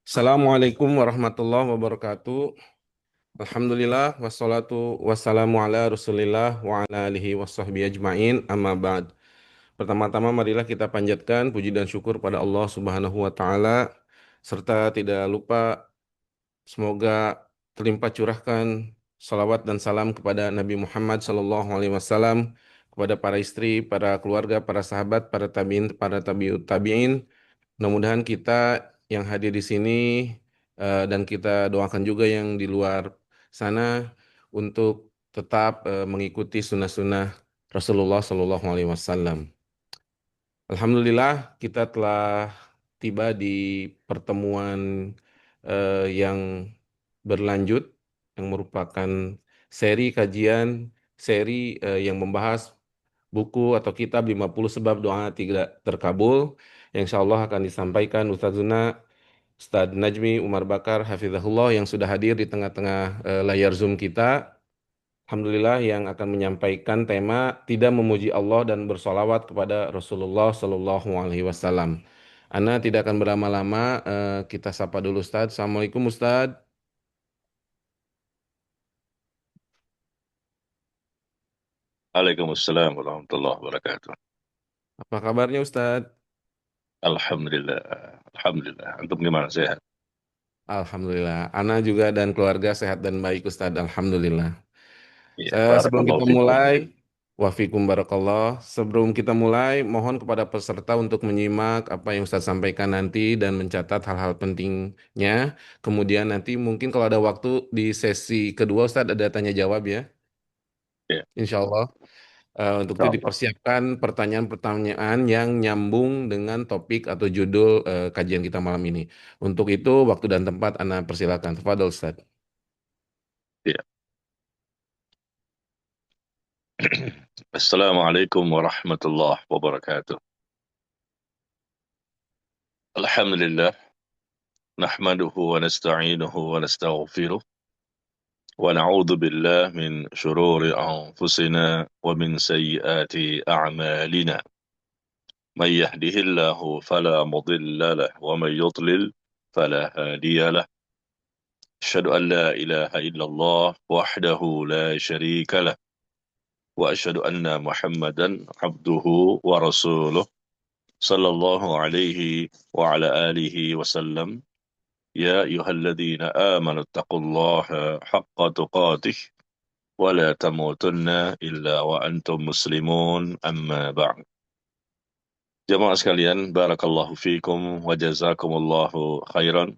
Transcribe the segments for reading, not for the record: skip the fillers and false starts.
Assalamualaikum warahmatullahi wabarakatuh. Alhamdulillah wassalatu wassalamu ala Rasulillah wa ala alihi washabbihi ajmain amma ba'd. Pertama-tama marilah kita panjatkan puji dan syukur pada Allah Subhanahu wa taala serta tidak lupa semoga terlimpah curahkan salawat dan salam kepada Nabi Muhammad sallallahu alaihi wasallam, kepada para istri, para keluarga, para sahabat, para tabiin, para tabiut tabiin. Mudah-mudahan kita yang hadir di sini dan kita doakan juga yang di luar sana untuk tetap mengikuti sunnah-sunnah Rasulullah Shallallahu Alaihi Wasallam. Alhamdulillah kita telah tiba di pertemuan yang berlanjut yang merupakan seri kajian seri yang membahas buku atau kitab 50 sebab doa tidak terkabul yang insya Allah akan disampaikan Ustazuna Ustadz Najmi Umar Bakar Hafizahullah yang sudah hadir di tengah-tengah layar Zoom kita. Alhamdulillah yang akan menyampaikan tema tidak memuji Allah dan bersolawat kepada Rasulullah Sallallahu Alaihi Wasallam. Ana tidak akan berlama-lama, kita sapa dulu Ustadz. Assalamualaikum Ustadz. Waalaikumsalam warahmatullahi wabarakatuh. Apa kabarnya Ustadz? Alhamdulillah, Alhamdulillah. Antum gimana, sehat? Alhamdulillah. Ana juga dan keluarga sehat dan baik Ustadz. Alhamdulillah. Ya, Sebelum barakallahu kita fikum. mulai, wafikum barakallah. Sebelum kita mulai, mohon kepada peserta untuk menyimak apa yang Ustadz sampaikan nanti dan mencatat hal-hal pentingnya. Kemudian nanti mungkin kalau ada waktu di sesi kedua Ustadz ada tanya jawab ya. Ya, Insya Allah. Untuk itu insyaallah. dipersiapkan pertanyaan-pertanyaan yang nyambung dengan topik atau judul kajian kita malam ini. Untuk itu waktu dan tempat Anda persilakan. Tafadhol Ustadz. Ya. Assalamualaikum warahmatullahi wabarakatuh. Alhamdulillah, nahmaduhu wa nasta'inuhu wa nastaghfiruh wa na'udzu billah min shururi anfusina wa min sayyiati a'malina. Man yahdihillahu fala mudilla lahu wa man yudlil fala hadiya lahu. أشهد أن لا إله إلا الله وحده لا شريك له وأشهد أن محمدا عبده ورسوله صلى الله عليه وعلى آله وسلم. يا أيها الذين آمنوا اتقوا الله حق تقاته ولا تموتن إلا وأنتم مسلمون أما بعد. Jamaah sekalian, barakallahu fikum wa jazakumullahu khairan.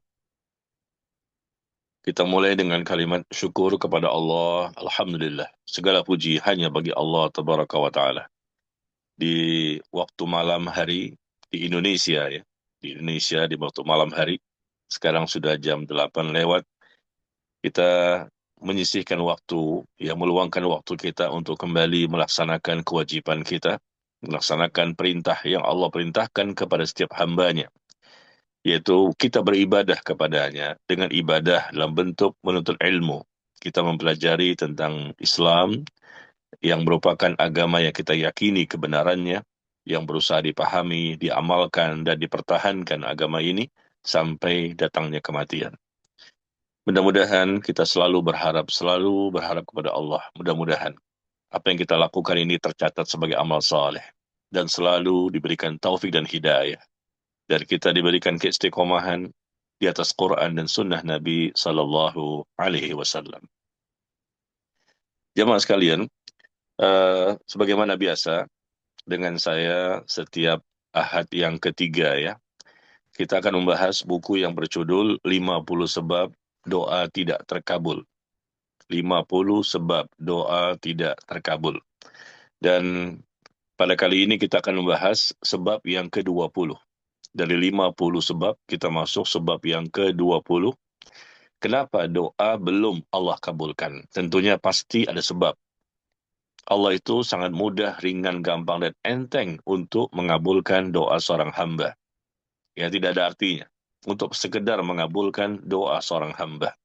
Kita mulai dengan kalimat syukur kepada Allah. Alhamdulillah. Segala puji hanya bagi Allah Tabaraka wa Ta'ala. Di waktu malam hari di Indonesia ya. Di Indonesia di waktu malam hari. Sekarang sudah jam 8 lewat. Kita menyisihkan waktu, ya meluangkan waktu kita untuk kembali melaksanakan kewajiban kita. Melaksanakan perintah yang Allah perintahkan kepada setiap hambanya, yaitu kita beribadah kepadanya dengan ibadah dalam bentuk menuntut ilmu. Kita mempelajari tentang Islam yang merupakan agama yang kita yakini kebenarannya, yang berusaha dipahami, diamalkan, dan dipertahankan agama ini sampai datangnya kematian. Mudah-mudahan kita selalu berharap kepada Allah. Mudah-mudahan apa yang kita lakukan ini tercatat sebagai amal saleh dan selalu diberikan taufik dan hidayah, dan kita diberikan keistiqomahan di atas Quran dan Sunnah Nabi Sallallahu Alaihi Wasallam. Jamaah sekalian, sebagaimana biasa dengan saya setiap Ahad yang ketiga ya, kita akan membahas buku yang berjudul 50 Sebab Doa Tidak Terkabul. 50 Sebab Doa Tidak Terkabul. Dan pada kali ini kita akan membahas sebab yang ke-20. Dari 50 sebab, kita masuk sebab yang ke-20. Kenapa doa belum Allah kabulkan? Tentunya pasti ada sebab. Allah itu sangat mudah, ringan, gampang, dan enteng untuk mengabulkan doa seorang hamba. Ya, tidak ada artinya untuk sekedar mengabulkan doa seorang hamba.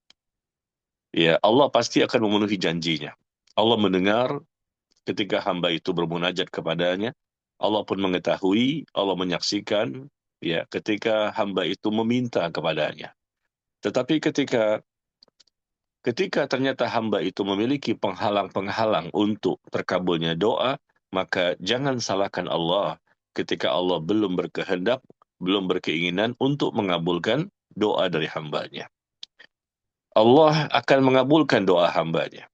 Ya, Allah pasti akan memenuhi janjinya. Allah mendengar ketika hamba itu bermunajat kepadanya. Allah pun mengetahui, Allah menyaksikan, ya, ketika hamba itu meminta kepadanya. Tetapi ketika ternyata hamba itu memiliki penghalang-penghalang untuk terkabulnya doa, maka jangan salahkan Allah ketika Allah belum berkehendak, belum berkeinginan untuk mengabulkan doa dari hambanya. Allah akan mengabulkan doa hambanya,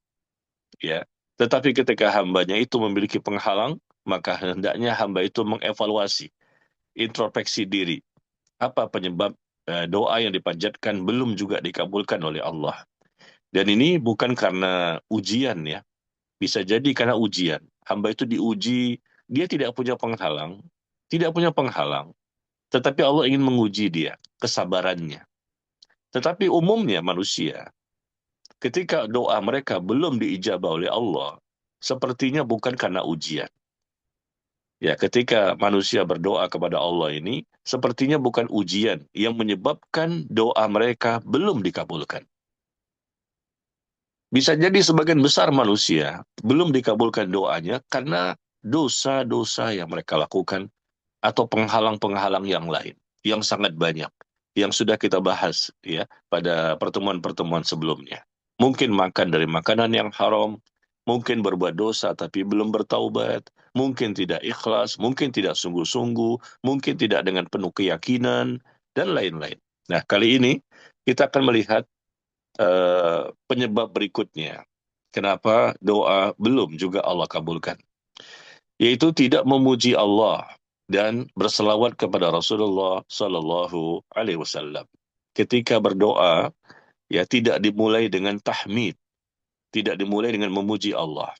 ya. Tetapi ketika hambanya itu memiliki penghalang, maka hendaknya hamba itu mengevaluasi, introspeksi diri. Apa penyebab doa yang dipanjatkan belum juga dikabulkan oleh Allah? Dan ini bukan karena ujian ya, bisa jadi karena ujian. Hamba itu diuji, dia tidak punya penghalang, tetapi Allah ingin menguji dia, kesabarannya. Tetapi umumnya manusia, ketika doa mereka belum diijabah oleh Allah, sepertinya bukan karena ujian. Ya, ketika manusia berdoa kepada Allah ini, sepertinya bukan ujian yang menyebabkan doa mereka belum dikabulkan. Bisa jadi sebagian besar manusia belum dikabulkan doanya karena dosa-dosa yang mereka lakukan atau penghalang-penghalang yang lain yang sangat banyak yang sudah kita bahas ya pada pertemuan-pertemuan sebelumnya. Mungkin makan dari makanan yang haram, mungkin berbuat dosa tapi belum bertaubat, mungkin tidak ikhlas, mungkin tidak sungguh-sungguh, mungkin tidak dengan penuh keyakinan dan lain-lain. Nah, kali ini kita akan melihat penyebab berikutnya. Kenapa doa belum juga Allah kabulkan? Yaitu tidak memuji Allah dan berselawat kepada Rasulullah Sallallahu Alaihi Wasallam. Ketika berdoa, ya tidak dimulai dengan tahmid, tidak dimulai dengan memuji Allah.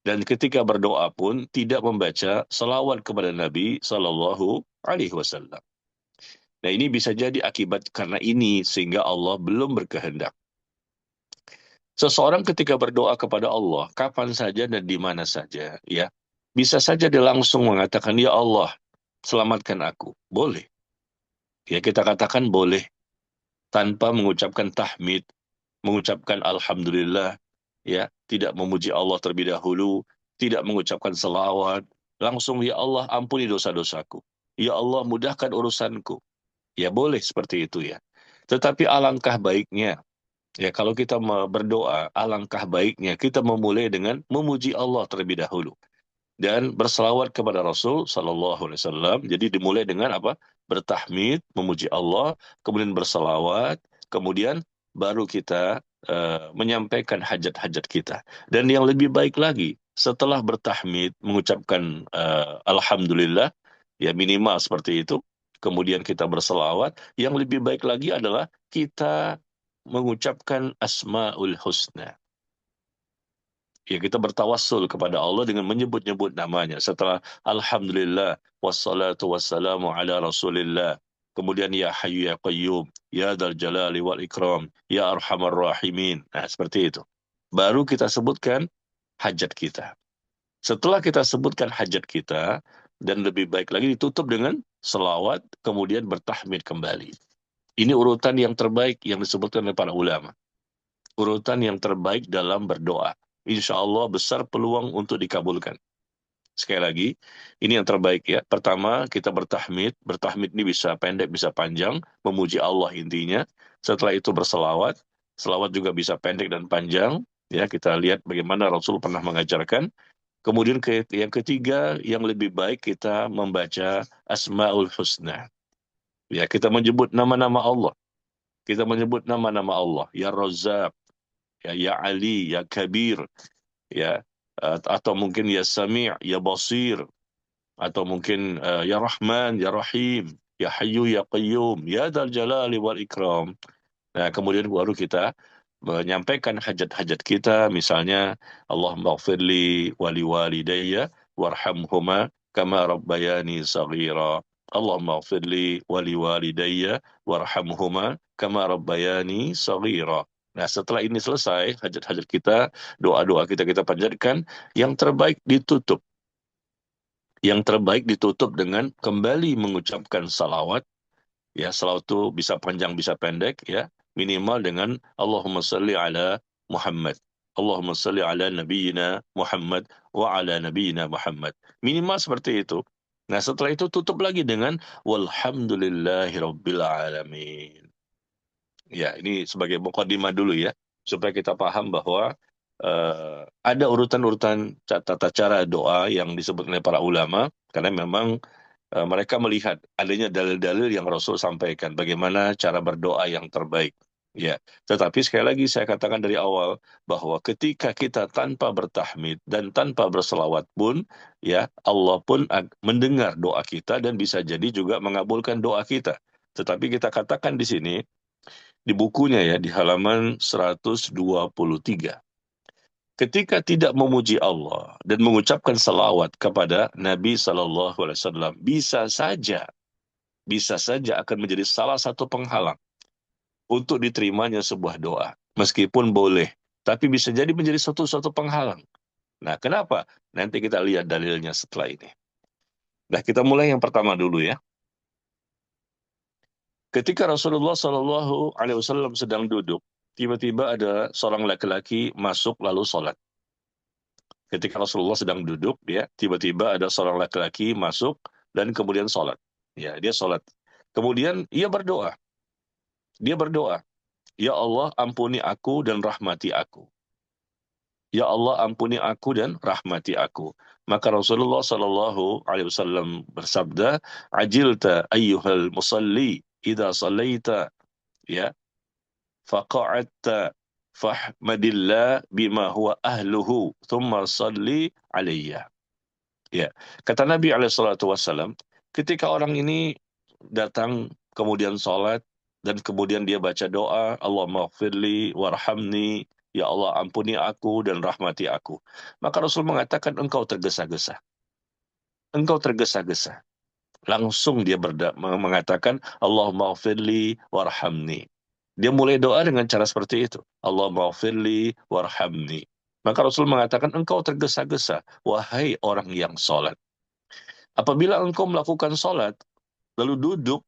Dan ketika berdoa pun tidak membaca salawat kepada Nabi Sallallahu Alaihi Wasallam. Nah, ini bisa jadi akibat karena ini sehingga Allah belum berkehendak. Seseorang ketika berdoa kepada Allah, kapan saja dan di mana saja, ya, bisa saja dia langsung mengatakan, Ya Allah, selamatkan aku. Boleh. Ya, kita katakan boleh. Tanpa mengucapkan tahmid, mengucapkan Alhamdulillah, ya, tidak memuji Allah terlebih dahulu, tidak mengucapkan selawat, langsung, Ya Allah, ampuni dosa-dosaku. Ya Allah, mudahkan urusanku. Ya, boleh seperti itu ya. Tetapi alangkah baiknya, ya, kalau kita berdoa, alangkah baiknya kita memulai dengan memuji Allah terlebih dahulu dan berselawat kepada Rasul Sallallahu Alaihi Wasallam. Jadi dimulai dengan apa? Bertahmid, memuji Allah, kemudian berselawat, kemudian baru kita menyampaikan hajat-hajat kita. Dan yang lebih baik lagi, setelah bertahmid, mengucapkan Alhamdulillah, ya minimal seperti itu. Kemudian kita berselawat. Yang lebih baik lagi adalah kita mengucapkan Asmaul Husna. Ya, kita bertawassul kepada Allah dengan menyebut-nyebut namanya. Setelah Alhamdulillah, wassalatu wassalamu ala Rasulillah. Kemudian Ya Hayyu Ya Qayyum, Ya Dzal Jalali wal Ikram, Ya Arhamar Rahimin. Nah, seperti itu. Baru kita sebutkan hajat kita. Setelah kita sebutkan hajat kita, dan lebih baik lagi ditutup dengan selawat, kemudian bertahmid kembali. Ini urutan yang terbaik yang disebutkan oleh para ulama. Urutan yang terbaik dalam berdoa. Insya Allah besar peluang untuk dikabulkan. Sekali lagi, ini yang terbaik ya. Pertama, kita bertahmid. Bertahmid ini bisa pendek, bisa panjang. Memuji Allah intinya. Setelah itu berselawat. Selawat juga bisa pendek dan panjang. Ya, kita lihat bagaimana Rasul pernah mengajarkan. Kemudian yang ketiga, yang lebih baik kita membaca Asmaul Husna. Ya, kita menyebut nama-nama Allah. Kita menyebut nama-nama Allah. Ya Razzaq, ya Ali, ya Kabir, ya atau mungkin ya Sami', ya Basir, atau mungkin ya Rahman, ya Rahim, ya Hayyu, ya Qayyum, ya Dzal Jalali wal Ikram. Nah, kemudian baru kita menyampaikan hajat-hajat kita, misalnya Allahumma ighfirli wali walidayya warhamhuma kama rabbayani saghira. Allahumma ighfirli wali walidayya warhamhuma kama rabbayani saghira. Nah, setelah ini selesai, hajat-hajat kita, doa-doa kita kita panjatkan, yang terbaik ditutup. Yang terbaik ditutup dengan kembali mengucapkan salawat. Ya, salawat itu bisa panjang, bisa pendek, ya. Minimal dengan Allahumma salli ala Muhammad. Allahumma salli ala nabiyyina Muhammad wa ala nabiyyina Muhammad. Minimal seperti itu. Nah, setelah itu tutup lagi dengan walhamdulillahi rabbil alamin. Ya, ini sebagai mukadimah dulu ya, supaya kita paham bahwa ada urutan-urutan tata cara doa yang disebut oleh para ulama, karena memang mereka melihat adanya dalil-dalil yang Rasul sampaikan, bagaimana cara berdoa yang terbaik. Ya, tetapi sekali lagi saya katakan dari awal bahwa ketika kita tanpa bertahmid dan tanpa berselawat pun, ya Allah pun mendengar doa kita dan bisa jadi juga mengabulkan doa kita. Tetapi kita katakan di sini di bukunya ya di halaman 123. Ketika tidak memuji Allah dan mengucapkan salawat kepada Nabi Sallallahu Alaihi Wasallam, bisa saja akan menjadi salah satu penghalang untuk diterimanya sebuah doa. Meskipun boleh, tapi bisa jadi menjadi satu penghalang. Nah, kenapa? Nanti kita lihat dalilnya setelah ini. Nah, kita mulai yang pertama dulu ya. Ketika Rasulullah Shallallahu Alaihi Wasallam sedang duduk, tiba-tiba ada seorang laki-laki masuk lalu sholat. Ketika Rasulullah sedang duduk, ya, tiba-tiba ada seorang laki-laki masuk dan kemudian sholat. Ya, dia sholat. Kemudian ia berdoa. Dia berdoa, Ya Allah ampuni aku dan rahmati aku. Ya Allah ampuni aku dan rahmati aku. Maka Rasulullah Shallallahu Alaihi Wasallam bersabda, Ajilta ayyuhal musalli idza sallaita, ya, faqa'atta fahmadillah bima huwa ahluhu thumma salli alayya. Ya, kata Nabi Alaihissalam, ketika orang ini datang kemudian sholat dan kemudian dia baca doa, Allahumma firli warhamni, ya Allah ampuni aku dan rahmati aku. Maka Rasul mengatakan engkau tergesa-gesa, engkau tergesa-gesa. Langsung dia mengatakan Allahumma firli warhamni. Dia mulai doa dengan cara seperti itu. Allahumma firli warhamni. Maka Rasul mengatakan engkau tergesa-gesa, wahai orang yang sholat. Apabila engkau melakukan sholat, lalu duduk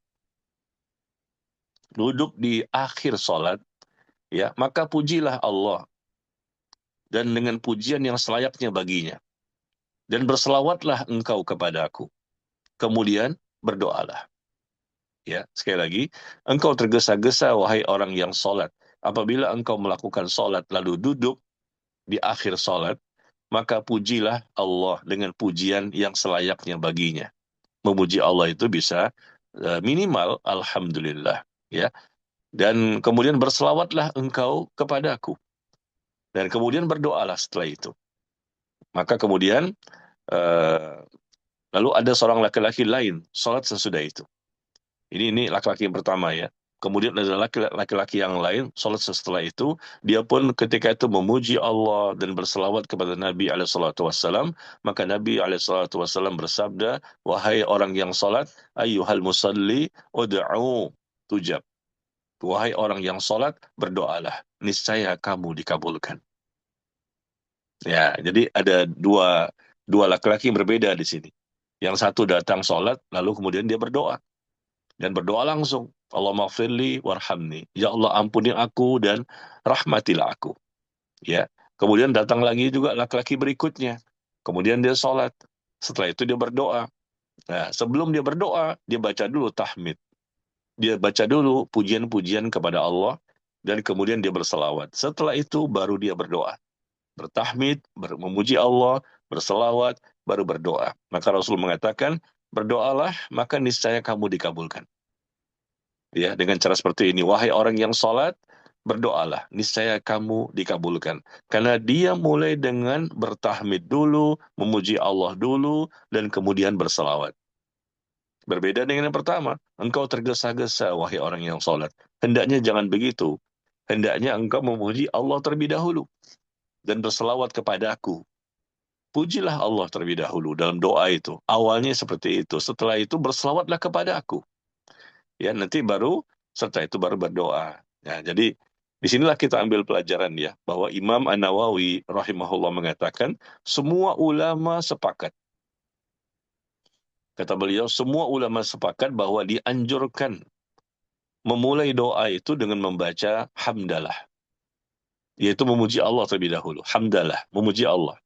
di akhir sholat, ya, maka pujilah Allah dan dengan pujian yang selayaknya baginya. Dan berselawatlah engkau kepadaku. Kemudian berdoalah. Ya, sekali lagi, engkau tergesa-gesa wahai orang yang sholat. Apabila engkau melakukan sholat lalu duduk di akhir sholat, maka pujilah Allah dengan pujian yang selayaknya baginya. Memuji Allah itu bisa minimal alhamdulillah, ya, dan kemudian berselawatlah engkau kepadaku dan kemudian berdoalah setelah itu. Maka kemudian eh, lalu ada seorang laki-laki lain sholat sesudah itu. Ini laki-laki yang pertama ya. Kemudian ada laki-laki yang lain sholat setelah itu, dia pun ketika itu memuji Allah dan berselawat kepada Nabi SAW. Maka Nabi SAW bersabda, wahai orang yang sholat, ayyuhal musalli ud'u tujab. Wahai orang yang sholat, berdoalah. Niscaya kamu dikabulkan. Ya, jadi ada dua laki-laki yang berbeda di sini. Yang satu datang sholat, lalu kemudian dia berdoa. Dan berdoa langsung. Allahumma firli warhamni. Ya Allah ampuni aku dan rahmatilah aku. Ya. Kemudian datang lagi juga laki-laki berikutnya. Kemudian dia sholat. Setelah itu dia berdoa. Nah, sebelum dia berdoa, dia baca dulu tahmid. Dia baca dulu pujian-pujian kepada Allah. Dan kemudian dia berselawat. Setelah itu baru dia berdoa. Bertahmid, memuji Allah, berselawat, baru berdoa. Maka Rasul mengatakan, berdoalah, maka niscaya kamu dikabulkan. Ya, dengan cara seperti ini, wahai orang yang sholat, berdoalah, niscaya kamu dikabulkan. Karena dia mulai dengan bertahmid dulu, memuji Allah dulu, dan kemudian berselawat. Berbeda dengan yang pertama, engkau tergesa-gesa, wahai orang yang sholat. Hendaknya jangan begitu. Hendaknya engkau memuji Allah terlebih dahulu, dan berselawat kepada aku. Pujilah Allah terlebih dahulu dalam doa itu. Awalnya seperti itu. Setelah itu berselawatlah kepada aku. Ya, nanti baru setelah itu baru berdoa. Ya, jadi disinilah kita ambil pelajaran ya bahwa Imam An-Nawawi rahimahullah mengatakan semua ulama sepakat. Kata beliau semua ulama sepakat bahwa dianjurkan memulai doa itu dengan membaca hamdalah, yaitu memuji Allah terlebih dahulu. Hamdalah, memuji Allah.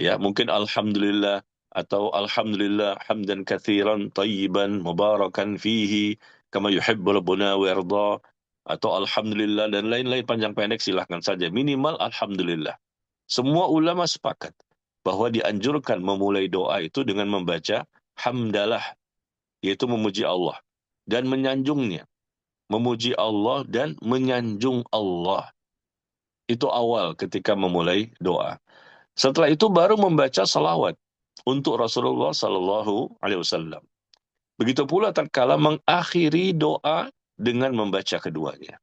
Ya, mungkin alhamdulillah atau alhamdulillah hamdan katsiran tayyiban mubarakan fihi kama yuhibbu rabbuna wa yarda, atau alhamdulillah dan lain-lain panjang pendek silahkan saja. Minimal alhamdulillah. Semua ulama sepakat bahwa dianjurkan memulai doa itu dengan membaca hamdalah, yaitu memuji Allah dan menyanjungnya. Memuji Allah dan menyanjung Allah. Itu awal ketika memulai doa. Setelah itu baru membaca salawat untuk Rasulullah Sallallahu Alaihi Wasallam. Begitu pula tatkala mengakhiri doa dengan membaca keduanya.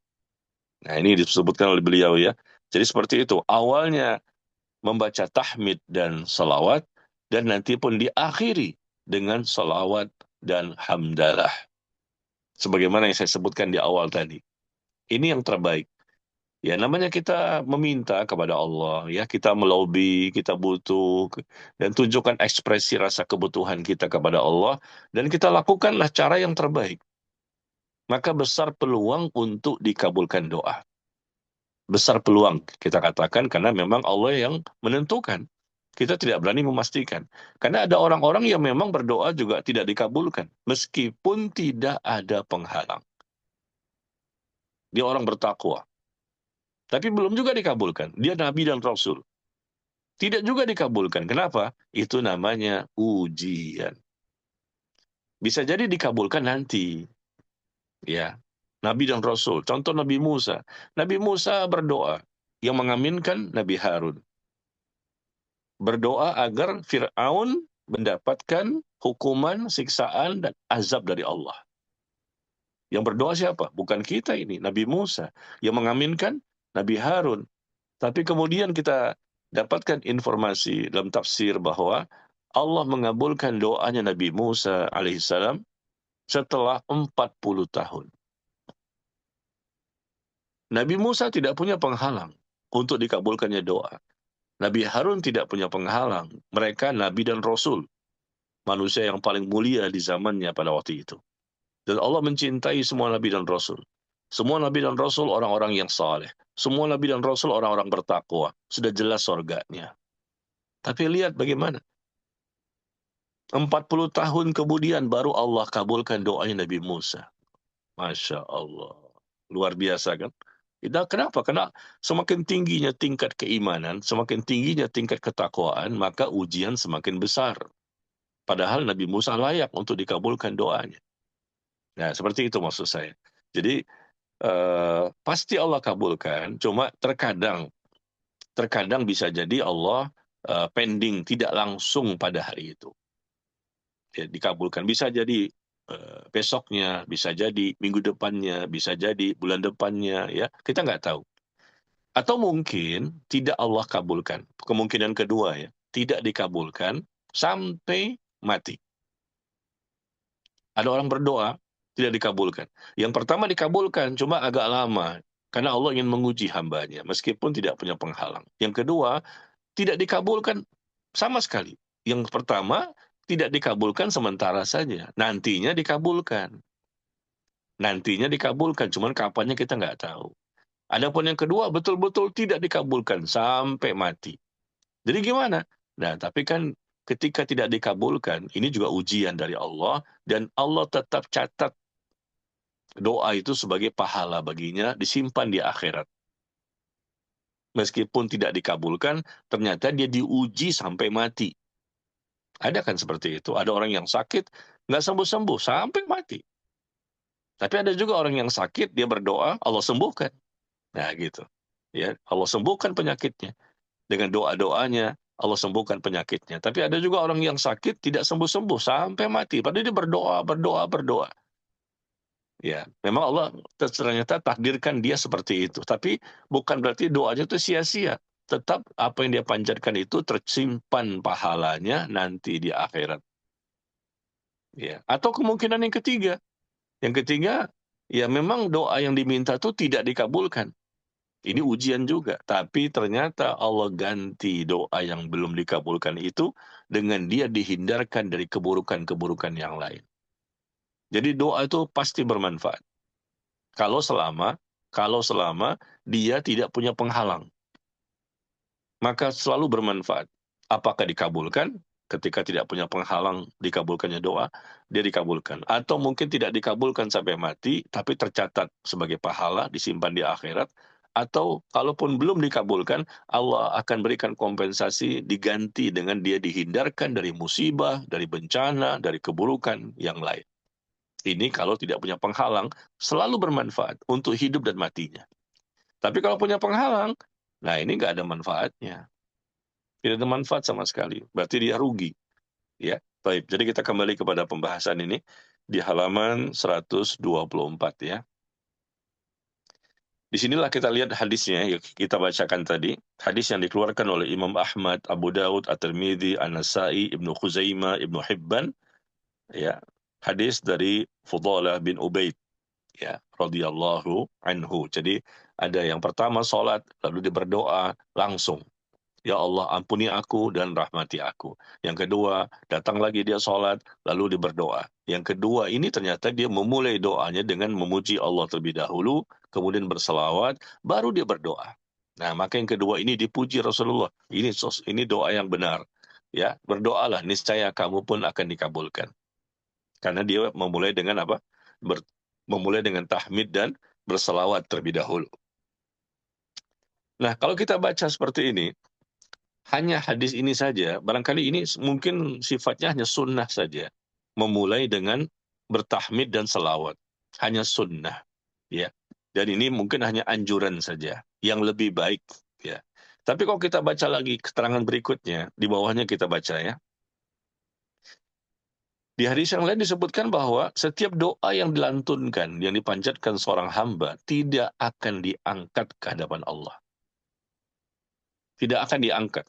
Nah, ini disebutkan oleh beliau ya. Jadi seperti itu. Awalnya membaca tahmid dan salawat, dan nanti pun diakhiri dengan salawat dan hamdalah. Sebagaimana yang saya sebutkan di awal tadi. Ini yang terbaik. Ya, namanya kita meminta kepada Allah, ya, kita melobi, kita butuh, dan tunjukkan ekspresi rasa kebutuhan kita kepada Allah, dan kita lakukanlah cara yang terbaik. Maka besar peluang untuk dikabulkan doa. Besar peluang, kita katakan, karena memang Allah yang menentukan. Kita tidak berani memastikan. Karena ada orang-orang yang memang berdoa juga tidak dikabulkan, meskipun tidak ada penghalang. Dia orang bertakwa. Tapi belum juga dikabulkan. Dia Nabi dan Rasul. Tidak juga dikabulkan. Kenapa? Itu namanya ujian. Bisa jadi dikabulkan nanti. Ya, Nabi dan Rasul. Contoh Nabi Musa. Nabi Musa berdoa. Yang mengaminkan Nabi Harun. Berdoa agar Fir'aun mendapatkan hukuman, siksaan, dan azab dari Allah. Yang berdoa siapa? Bukan kita ini. Nabi Musa. Yang mengaminkan Nabi Harun. Tapi kemudian kita dapatkan informasi dalam tafsir bahwa Allah mengabulkan doanya Nabi Musa alaihissalam setelah 40 tahun. Nabi Musa tidak punya penghalang untuk dikabulkannya doa. Nabi Harun tidak punya penghalang. Mereka Nabi dan Rasul, manusia yang paling mulia di zamannya pada waktu itu. Dan Allah mencintai semua Nabi dan Rasul. Semua Nabi dan Rasul orang-orang yang saleh. Semua Nabi dan Rasul orang-orang bertakwa. Sudah jelas surganya. Tapi lihat bagaimana. 40 tahun kemudian baru Allah kabulkan doanya Nabi Musa. Masya Allah. Luar biasa kan? Kenapa? Karena semakin tingginya tingkat keimanan, semakin tingginya tingkat ketakwaan, maka ujian semakin besar. Padahal Nabi Musa layak untuk dikabulkan doanya. Nah, seperti itu maksud saya. Jadi, pasti Allah kabulkan, cuma terkadang bisa jadi Allah pending, tidak langsung pada hari itu. Ya, dikabulkan. Bisa jadi besoknya, bisa jadi minggu depannya, bisa jadi bulan depannya, ya kita nggak tahu. Atau mungkin tidak Allah kabulkan. Kemungkinan kedua ya, tidak dikabulkan sampai mati. Ada orang berdoa tidak dikabulkan. Yang pertama dikabulkan, cuma agak lama. Karena Allah ingin menguji hambanya, meskipun tidak punya penghalang. Yang kedua, tidak dikabulkan sama sekali. Yang pertama, tidak dikabulkan sementara saja. Nantinya dikabulkan. Nantinya dikabulkan, cuman kapannya kita nggak tahu. Adapun yang kedua, betul-betul tidak dikabulkan sampai mati. Jadi gimana? Nah, tapi kan ketika tidak dikabulkan, ini juga ujian dari Allah, dan Allah tetap catat doa itu sebagai pahala baginya, disimpan di akhirat. Meskipun tidak dikabulkan, ternyata dia diuji sampai mati. Ada kan seperti itu. Ada orang yang sakit, nggak sembuh-sembuh, sampai mati. Tapi ada juga orang yang sakit, dia berdoa, Allah sembuhkan. Nah gitu. Ya, Allah sembuhkan penyakitnya. Dengan doa-doanya, Allah sembuhkan penyakitnya. Tapi ada juga orang yang sakit, tidak sembuh-sembuh, sampai mati. Padahal dia berdoa, berdoa, berdoa. Ya, memang Allah ternyata takdirkan dia seperti itu. Tapi bukan berarti doanya itu sia-sia. Tetap apa yang dia panjatkan itu tersimpan pahalanya nanti di akhirat. Ya. Atau kemungkinan yang ketiga. Yang ketiga, ya memang doa yang diminta itu tidak dikabulkan. Ini ujian juga. Tapi ternyata Allah ganti doa yang belum dikabulkan itu dengan dia dihindarkan dari keburukan-keburukan yang lain. Jadi doa itu pasti bermanfaat. Kalau selama dia tidak punya penghalang, maka selalu bermanfaat. Apakah dikabulkan? ketika tidak punya penghalang dikabulkannya doa, dia dikabulkan. Atau mungkin tidak dikabulkan sampai mati, tapi tercatat sebagai pahala, disimpan di akhirat. Atau kalaupun belum dikabulkan, Allah akan berikan kompensasi diganti dengan dia dihindarkan dari musibah, dari bencana, dari keburukan yang lain. Ini kalau tidak punya penghalang, selalu bermanfaat untuk hidup dan matinya. Tapi kalau punya penghalang, nah ini nggak ada manfaatnya. Tidak ada manfaat sama sekali. Berarti dia rugi. Ya, baik. Jadi kita kembali kepada pembahasan ini di halaman 124 ya. Disinilah kita lihat hadisnya yang kita bacakan tadi. Hadis yang dikeluarkan oleh Imam Ahmad, Abu Daud, At-Tirmidzi, An-Nasai, Ibnu Khuzaimah, Ibnu Hibban. Ya, hadis dari Fudalah bin Ubaid. Ya, radhiyallahu anhu. Jadi ada yang pertama sholat, lalu dia berdoa langsung. Ya Allah, ampuni aku dan rahmati aku. Yang kedua, datang lagi dia sholat, lalu dia berdoa. Yang kedua ini ternyata dia memulai doanya dengan memuji Allah terlebih dahulu, kemudian berselawat, baru dia berdoa. Nah, maka yang kedua ini dipuji Rasulullah. Ini doa yang benar. Ya, berdoalah, niscaya kamu pun akan dikabulkan. Karena dia memulai dengan apa? Memulai dengan tahmid dan berselawat terlebih dahulu. Nah, kalau kita baca seperti ini, hanya hadis ini saja, barangkali ini mungkin sifatnya hanya sunnah saja. Memulai dengan bertahmid dan selawat. Hanya sunnah. Ya. Dan ini mungkin hanya anjuran saja. Yang lebih baik. Ya. Tapi kalau kita baca lagi keterangan berikutnya, di bawahnya kita baca ya. Di hadis yang lain disebutkan bahwa setiap doa yang dilantunkan, yang dipanjatkan seorang hamba, tidak akan diangkat ke hadapan Allah. Tidak akan diangkat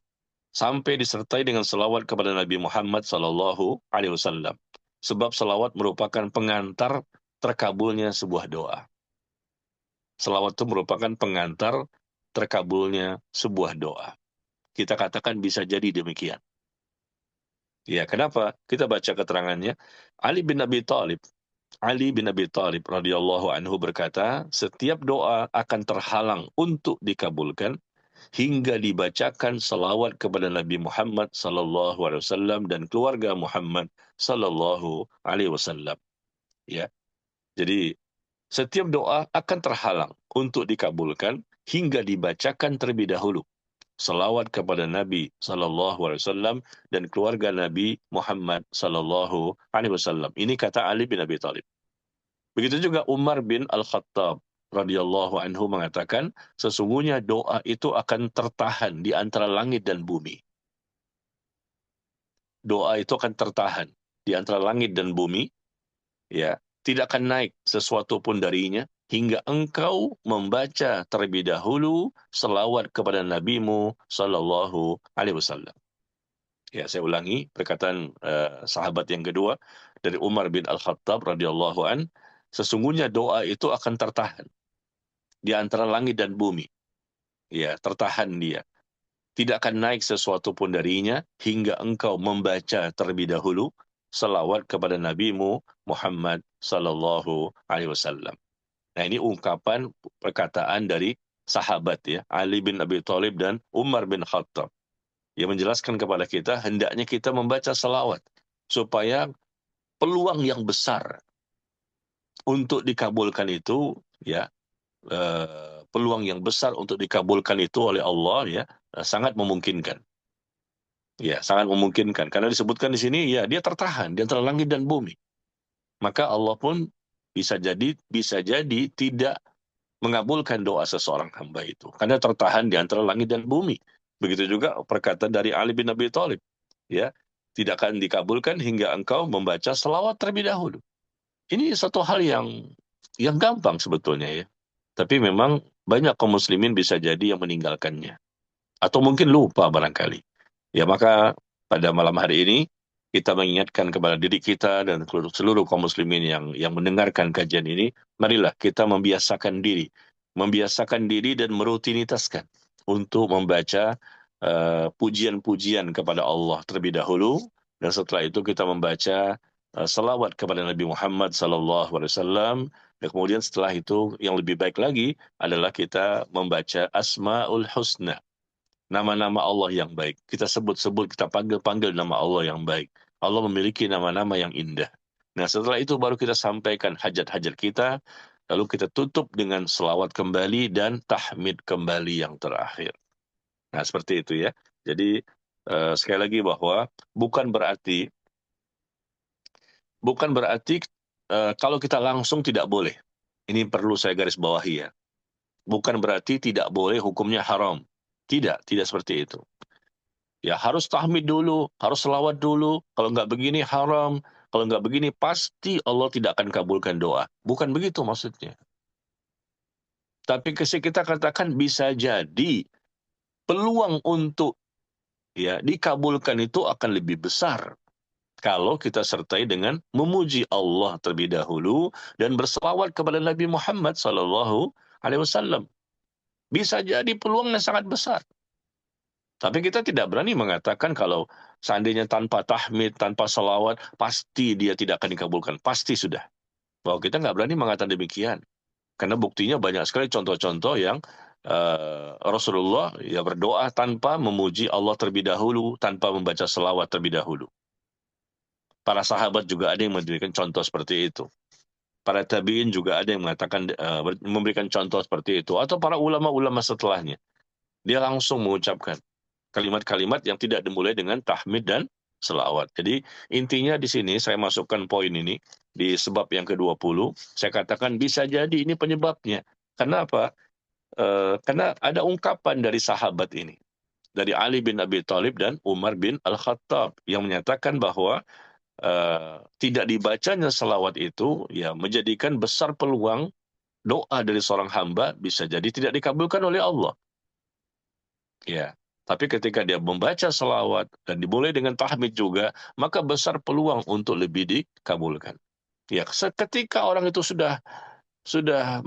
sampai disertai dengan selawat kepada Nabi Muhammad SAW. Sebab selawat merupakan pengantar terkabulnya sebuah doa. Selawat itu merupakan pengantar terkabulnya sebuah doa. Kita katakan bisa jadi demikian. Ya, kenapa? Kita baca keterangannya. Ali bin Abi Thalib. Ali bin Abi Thalib radhiyallahu anhu berkata, setiap doa akan terhalang untuk dikabulkan hingga dibacakan salawat kepada Nabi Muhammad sallallahu alaihi wasallam dan keluarga Muhammad sallallahu alaihi wasallam. Ya. Jadi setiap doa akan terhalang untuk dikabulkan hingga dibacakan terlebih dahulu salawat kepada Nabi sallallahu alaihi wasallam dan keluarga Nabi Muhammad sallallahu alaihi wasallam. Ini kata Ali bin Abi Thalib. Begitu juga Umar bin Al-Khattab radhiyallahu anhu mengatakan, sesungguhnya doa itu akan tertahan di antara langit dan bumi. Doa itu akan tertahan di antara langit dan bumi, ya, tidak akan naik sesuatu pun darinya hingga engkau membaca terlebih dahulu selawat kepada nabimu sallallahu alaihi wasallam. Ya, saya ulangi perkataan sahabat yang kedua dari Umar bin Al-Khattab radhiyallahu an, sesungguhnya doa itu akan tertahan di antara langit dan bumi. Ya, tertahan dia. Tidak akan naik sesuatu pun darinya hingga engkau membaca terlebih dahulu selawat kepada nabimu Muhammad sallallahu alaihi wasallam. Nah, ini ungkapan perkataan dari sahabat ya, Ali bin Abi Thalib dan Umar bin Khattab. Yang menjelaskan kepada kita hendaknya kita membaca selawat supaya peluang yang besar untuk dikabulkan itu ya, peluang yang besar untuk dikabulkan itu oleh Allah ya, sangat memungkinkan. Ya, sangat memungkinkan karena disebutkan di sini ya dia tertahan di antara langit dan bumi. Maka Allah pun bisa jadi tidak mengabulkan doa seseorang hamba itu karena tertahan di antara langit dan bumi. Begitu juga perkataan dari Ali bin Abi Thalib, ya, tidak akan dikabulkan hingga engkau membaca selawat terlebih dahulu. Ini satu hal yang gampang sebetulnya ya. Tapi memang banyak kaum muslimin bisa jadi yang meninggalkannya atau mungkin lupa barangkali. Ya, maka pada malam hari ini kita mengingatkan kepada diri kita dan seluruh kaum muslimin yang mendengarkan kajian ini, marilah kita membiasakan diri dan merutinitaskan untuk membaca pujian-pujian kepada Allah terlebih dahulu, dan setelah itu kita membaca salawat kepada Nabi Muhammad sallallahu alaihi wasallam, dan kemudian setelah itu yang lebih baik lagi adalah kita membaca Asmaul Husna, nama-nama Allah yang baik. Kita sebut-sebut, kita panggil-panggil nama Allah yang baik. Allah memiliki nama-nama yang indah. Nah, setelah itu baru kita sampaikan hajat-hajat kita, lalu kita tutup dengan selawat kembali dan tahmid kembali yang terakhir. Nah, seperti itu ya. Jadi, sekali lagi bahwa bukan berarti bukan berarti kalau kita langsung tidak boleh. Ini perlu saya garis bawahi ya. Bukan berarti tidak boleh hukumnya haram. Tidak, tidak seperti itu. Ya harus tahmid dulu, harus selawat dulu. Kalau nggak begini haram. Kalau nggak begini pasti Allah tidak akan kabulkan doa. Bukan begitu maksudnya. Tapi kita katakan bisa jadi peluang untuk ya dikabulkan itu akan lebih besar kalau kita sertai dengan memuji Allah terlebih dahulu dan berselawat kepada Nabi Muhammad SAW. Bisa jadi peluangnya sangat besar. Tapi kita tidak berani mengatakan kalau seandainya tanpa tahmid, tanpa salawat, pasti dia tidak akan dikabulkan. Pasti sudah. Bahwa kita nggak berani mengatakan demikian. Karena buktinya banyak sekali contoh-contoh yang Rasulullah ya berdoa tanpa memuji Allah terlebih dahulu, tanpa membaca salawat terlebih dahulu. Para sahabat juga ada yang memberikan contoh seperti itu. Para tabi'in juga ada yang mengatakan memberikan contoh seperti itu. Atau para ulama-ulama setelahnya. Dia langsung mengucapkan kalimat-kalimat yang tidak dimulai dengan tahmid dan selawat. Jadi intinya di sini saya masukkan poin ini di sebab yang ke-20. Saya katakan bisa jadi ini penyebabnya. Kenapa? Karena ada ungkapan dari sahabat ini. Dari Ali bin Abi Thalib dan Umar bin Al-Khattab yang menyatakan bahwa tidak dibacanya selawat itu ya menjadikan besar peluang doa dari seorang hamba bisa jadi tidak dikabulkan oleh Allah. Ya, tapi ketika dia membaca selawat dan dimulai dengan tahmid juga, maka besar peluang untuk lebih dikabulkan. Ya, ketika orang itu sudah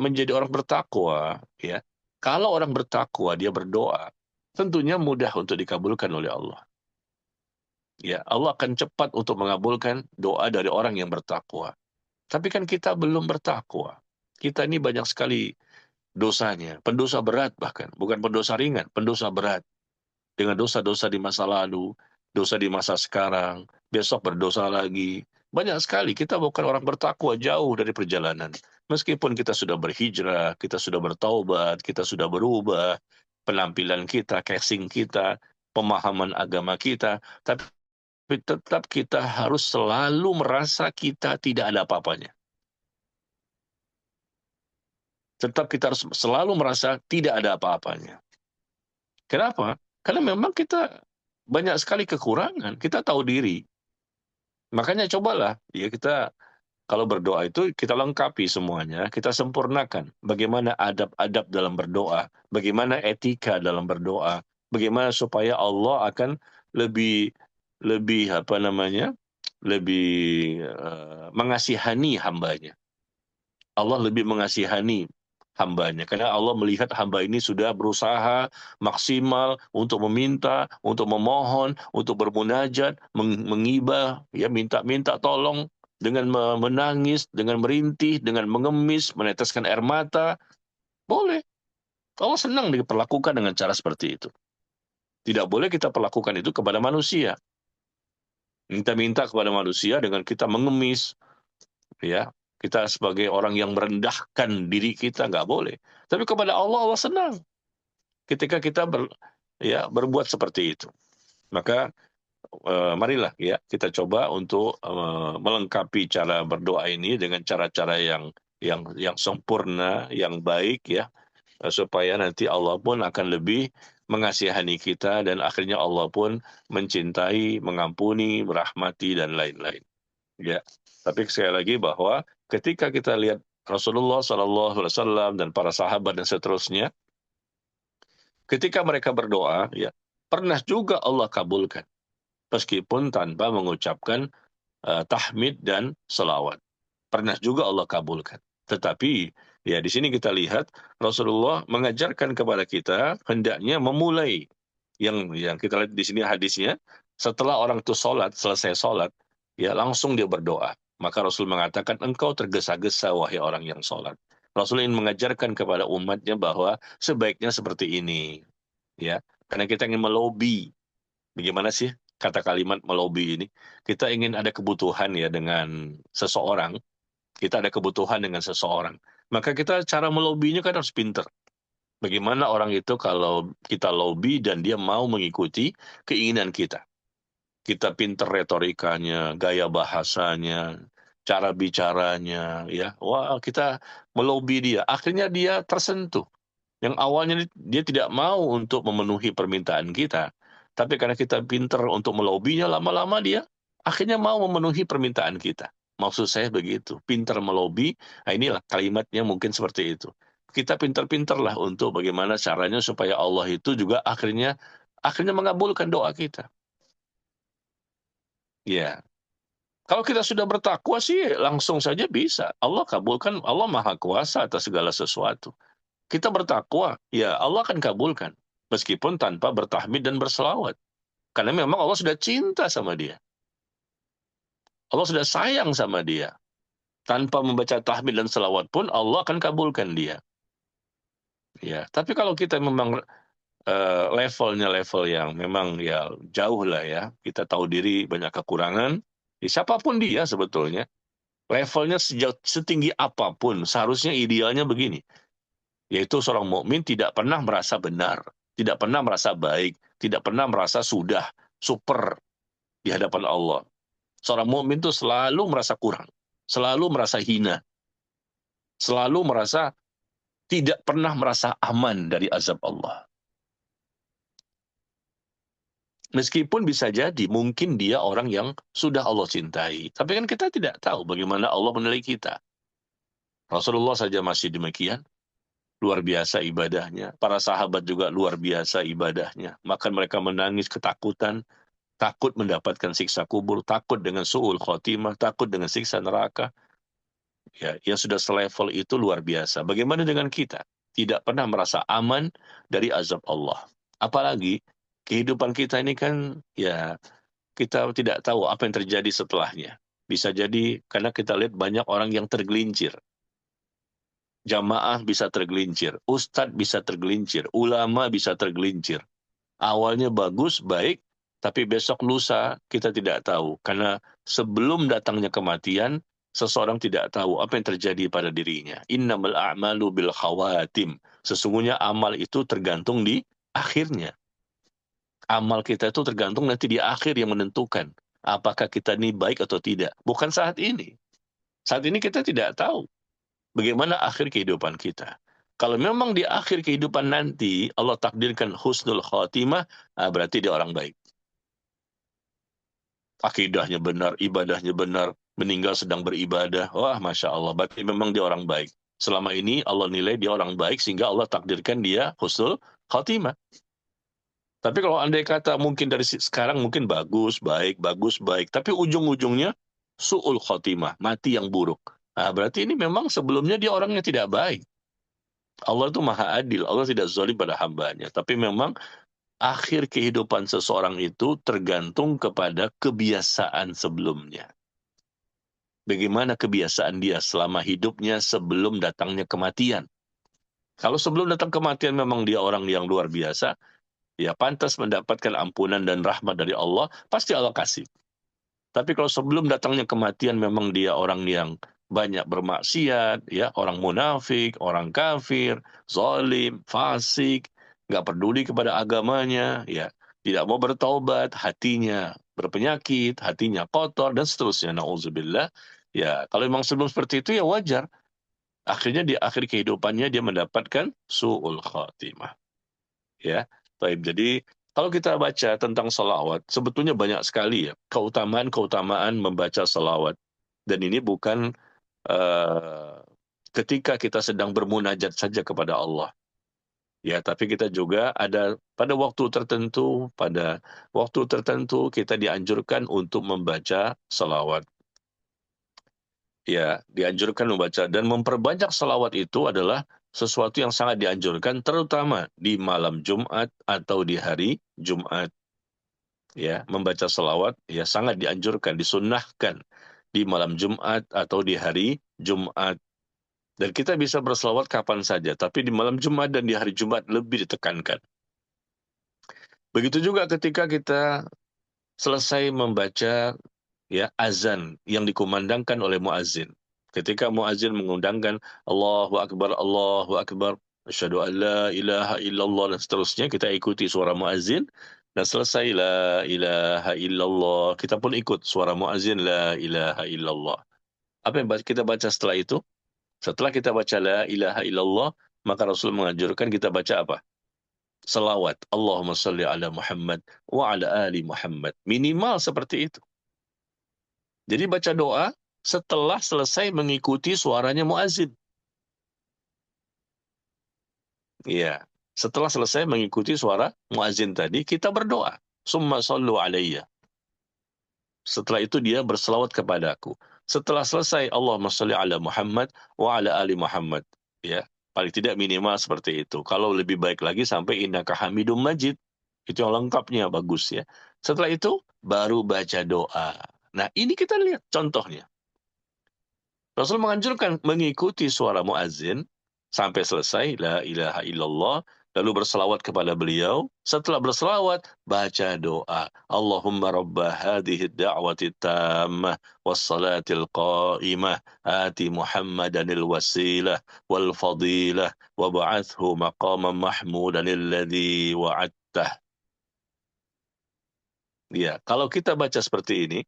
menjadi orang bertakwa, ya. Kalau orang bertakwa dia berdoa, tentunya mudah untuk dikabulkan oleh Allah. Ya, Allah akan cepat untuk mengabulkan doa dari orang yang bertakwa. Tapi kan kita belum bertakwa. Kita ini banyak sekali dosanya, pendosa berat bahkan, bukan pendosa ringan, pendosa berat. Dengan dosa-dosa di masa lalu, dosa di masa sekarang, besok berdosa lagi. Banyak sekali kita bukan orang bertakwa jauh dari perjalanan. Meskipun kita sudah berhijrah, kita sudah bertaubat, kita sudah berubah, penampilan kita, casing kita, pemahaman agama kita, tapi tetap kita harus selalu merasa kita tidak ada apa-apanya. Tetap kita harus selalu merasa tidak ada apa-apanya. Kenapa? Karena memang kita banyak sekali kekurangan. Kita tahu diri. Makanya cobalah, ya kita kalau berdoa itu kita lengkapi semuanya, kita sempurnakan. Bagaimana adab-adab dalam berdoa, bagaimana etika dalam berdoa, bagaimana supaya Allah akan lebih lebih apa namanya, lebih mengasihani hambanya. Allah lebih mengasihani hambanya. Karena Allah melihat hamba ini sudah berusaha maksimal untuk meminta, untuk memohon, untuk bermunajat, mengibah, ya minta-minta tolong dengan menangis, dengan merintih, dengan mengemis, meneteskan air mata. Boleh. Allah senang diperlakukan dengan cara seperti itu. Tidak boleh kita perlakukan itu kepada manusia. Minta-minta kepada manusia dengan kita mengemis, ya kita sebagai orang yang merendahkan diri kita nggak boleh. Tapi kepada Allah, Allah senang ketika kita berbuat seperti itu. Maka marilah ya kita coba untuk melengkapi cara berdoa ini dengan cara-cara yang sempurna, yang baik ya, supaya nanti Allah pun akan lebih mengasihani kita dan akhirnya Allah pun mencintai, mengampuni, merahmati dan lain-lain. Ya, tapi sekali lagi bahwa ketika kita lihat Rasulullah SAW dan para sahabat dan seterusnya, ketika mereka berdoa, ya pernah juga Allah kabulkan, meskipun tanpa mengucapkan tahmid dan selawat. Pernah juga Allah kabulkan. Tetapi ya di sini kita lihat Rasulullah mengajarkan kepada kita hendaknya memulai yang kita lihat di sini hadisnya setelah orang itu selesai sholat ya langsung dia berdoa. Maka Rasul mengatakan engkau tergesa-gesa wahai orang yang sholat. Rasul ingin mengajarkan kepada umatnya bahwa sebaiknya seperti ini. Ya, Karena kita ingin melobi. Bagaimana sih kata kalimat melobi ini? Kita ingin ada kebutuhan ya dengan seseorang, kita ada kebutuhan dengan seseorang. Maka kita cara melobinya kan harus pinter. Bagaimana orang itu kalau kita lobby dan dia mau mengikuti keinginan kita. Kita pinter retorikanya, gaya bahasanya, cara bicaranya, ya. Wah, kita melobi dia. Akhirnya dia tersentuh. Yang awalnya dia tidak mau untuk memenuhi permintaan kita, tapi karena kita pinter untuk melobinya, lama-lama dia akhirnya mau memenuhi permintaan kita. Maksud saya begitu, pinter melobi, nah inilah kalimatnya mungkin seperti itu. Kita pinter-pinterlah untuk bagaimana caranya supaya Allah itu juga akhirnya mengabulkan doa kita. Ya, kalau kita sudah bertakwa sih langsung saja bisa. Allah kabulkan, Allah Maha Kuasa atas segala sesuatu. Kita bertakwa, ya Allah akan kabulkan. Meskipun tanpa bertahmid dan berselawat. Karena memang Allah sudah cinta sama dia. Allah sudah sayang sama dia. Tanpa membaca tahmid dan selawat pun Allah akan kabulkan dia. Ya, tapi kalau kita memang levelnya level yang memang ya jauh lah ya, kita tahu diri banyak kekurangan, ya, siapapun dia sebetulnya, levelnya setinggi apapun, seharusnya idealnya begini, yaitu seorang mukmin tidak pernah merasa benar, tidak pernah merasa baik, tidak pernah merasa sudah super di hadapan Allah. Seorang mukmin itu selalu merasa kurang, selalu merasa hina, selalu merasa tidak pernah merasa aman dari azab Allah. Meskipun bisa jadi mungkin dia orang yang sudah Allah cintai, tapi kan kita tidak tahu bagaimana Allah menilai kita. Rasulullah saja masih demikian, luar biasa ibadahnya. Para sahabat juga luar biasa ibadahnya. Maka mereka menangis ketakutan, takut mendapatkan siksa kubur, takut dengan su'ul khotimah, takut dengan siksa neraka. Ya, yang sudah selevel itu luar biasa. Bagaimana dengan kita? Tidak pernah merasa aman dari azab Allah. Apalagi kehidupan kita ini kan ya kita tidak tahu apa yang terjadi setelahnya. Bisa jadi karena kita lihat banyak orang yang tergelincir. Jamaah bisa tergelincir, ustadz bisa tergelincir, ulama bisa tergelincir. Awalnya bagus, baik, tapi besok lusa kita tidak tahu. Karena sebelum datangnya kematian, seseorang tidak tahu apa yang terjadi pada dirinya. Innamal a'malu bil khawatim. Sesungguhnya amal itu tergantung di akhirnya. Amal kita itu tergantung nanti di akhir yang menentukan. Apakah kita ini baik atau tidak. Bukan saat ini. Saat ini kita tidak tahu bagaimana akhir kehidupan kita. Kalau memang di akhir kehidupan nanti Allah takdirkan husnul khotimah, berarti dia orang baik. Akidahnya benar, ibadahnya benar, meninggal sedang beribadah. Wah, Masya Allah, berarti memang dia orang baik. Selama ini Allah nilai dia orang baik sehingga Allah takdirkan dia husnul khotimah. Tapi kalau andai kata mungkin dari sekarang mungkin bagus, baik. Tapi ujung-ujungnya su'ul khotimah, mati yang buruk. Nah, berarti ini memang sebelumnya dia orangnya tidak baik. Allah itu maha adil, Allah tidak zalim pada hambanya. Tapi memang akhir kehidupan seseorang itu tergantung kepada kebiasaan sebelumnya. Bagaimana kebiasaan dia selama hidupnya sebelum datangnya kematian. Kalau sebelum datang kematian memang dia orang yang luar biasa, ya pantas mendapatkan ampunan dan rahmat dari Allah, pasti Allah kasih. Tapi kalau sebelum datangnya kematian memang dia orang yang banyak bermaksiat, ya orang munafik, orang kafir, zalim, fasik, nggak peduli kepada agamanya, ya tidak mau bertaubat, hatinya berpenyakit, hatinya kotor dan seterusnya. Nauzubillah. Ya kalau memang sebelum seperti itu ya wajar. Akhirnya di akhir kehidupannya dia mendapatkan su'ul khatimah. Ya, baik. Jadi kalau kita baca tentang salawat, sebetulnya banyak sekali ya keutamaan-keutamaan membaca salawat. Dan ini bukan eh, ketika kita sedang bermunajat saja kepada Allah. Ya, tapi kita juga ada pada waktu tertentu kita dianjurkan untuk membaca salawat. Ya, dianjurkan membaca dan memperbanyak salawat itu adalah sesuatu yang sangat dianjurkan terutama di malam Jumat atau di hari Jumat. Ya, membaca salawat ya sangat dianjurkan, disunnahkan di malam Jumat atau di hari Jumat. Dan kita bisa berselawat kapan saja, tapi di malam Jumat dan di hari Jumat lebih ditekankan. Begitu juga ketika kita selesai membaca ya azan yang dikumandangkan oleh muazin. Ketika muazin mengundangkan Allahu Akbar, asyhadu an la ilaha illallah dan seterusnya, kita ikuti suara muazin dan selesai la ilaha illallah, kita pun ikut suara muazin la ilaha illallah. Apa yang kita baca setelah itu? Setelah kita baca la ilaha illallah, maka Rasul menganjurkan kita baca apa? Salawat. Allahumma salli ala Muhammad wa ala ali Muhammad. Minimal seperti itu. Jadi baca doa setelah selesai mengikuti suaranya muazin. Iya. Setelah selesai mengikuti suara muazin tadi, kita berdoa. Summa sallu alayya. Setelah itu dia berselawat kepadaku. Setelah selesai, Allahumma salli ala Muhammad wa ala ali Muhammad. Ya, paling tidak minimal seperti itu. Kalau lebih baik lagi sampai innaka hamidum majid. Itu yang lengkapnya, bagus ya. Setelah itu, baru baca doa. Nah, ini kita lihat contohnya. Rasul menganjurkan mengikuti suara muazin sampai selesai la ilaha illallah, lalu berselawat kepada beliau. Setelah berselawat, baca doa. Allahumma rabba hadhihi ad-da'wati tammah was-salatil qa'imah ati Muhammadanil wasilah wal fadilah wa ba'athu maqaman mahmudan alladhi wa'adtah. Ya, kalau kita baca seperti ini,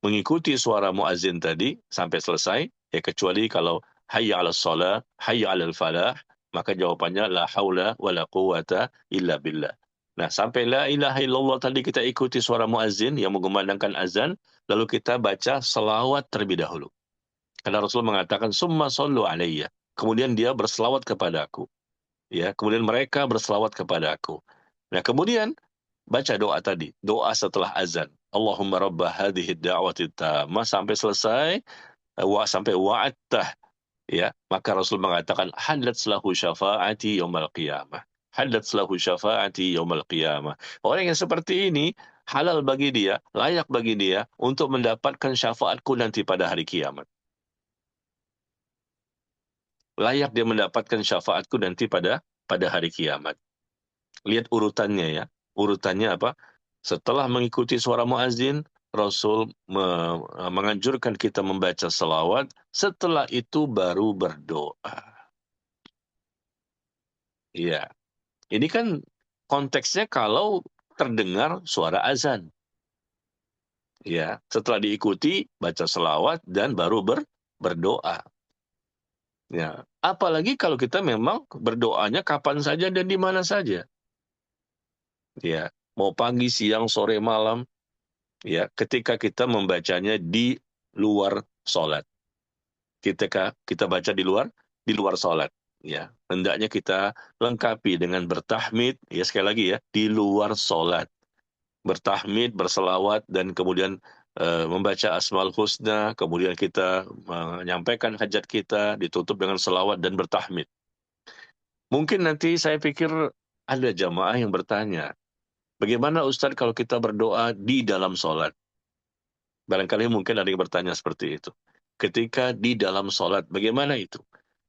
mengikuti suara muazin tadi sampai selesai, ya kecuali kalau hayya 'alas shalah, hayya 'alal falah, maka jawabannya la haula wala quwata illa billah. Nah, sampai la ilaha illallah tadi kita ikuti suara muazin yang mengumandangkan azan, lalu kita baca selawat terlebih dahulu. Karena Rasul mengatakan summa sallu alayya. Kemudian dia berselawat kepadaku. Ya, kemudian mereka berselawat kepadaku. Nah, kemudian baca doa tadi, doa setelah azan. Allahumma rabba hadhihi ad-da'wati tammah sampai selesai, sampai wa'attah, ya. Maka Rasul mengatakan halat lahu syafaati yaumil qiyamah. Halat lahu syafaati yaumil qiyamah. Orang yang seperti ini halal bagi dia, layak bagi dia untuk mendapatkan syafaatku nanti pada hari kiamat. Layak dia mendapatkan syafaatku nanti pada hari kiamat. Lihat urutannya ya. Urutannya apa? Setelah mengikuti suara muazin, Rasul menganjurkan kita membaca selawat. Setelah itu baru berdoa. Ya, ini kan konteksnya kalau terdengar suara azan. Ya, setelah diikuti baca selawat dan baru berdoa. Ya, apalagi kalau kita memang berdoanya kapan saja dan di mana saja. Ya, mau pagi, siang, sore, malam. Ya, ketika kita membacanya di luar sholat. Ketika kita baca di luar sholat. Ya, hendaknya kita lengkapi dengan bertahmid. Ya, sekali lagi ya, di luar sholat. Bertahmid, berselawat, dan kemudian membaca Asmaul Husna, kemudian kita menyampaikan hajat kita, ditutup dengan selawat dan bertahmid. Mungkin nanti saya pikir ada jamaah yang bertanya, bagaimana Ustadz kalau kita berdoa di dalam sholat? Barangkali mungkin ada yang bertanya seperti itu. Ketika di dalam sholat, bagaimana itu?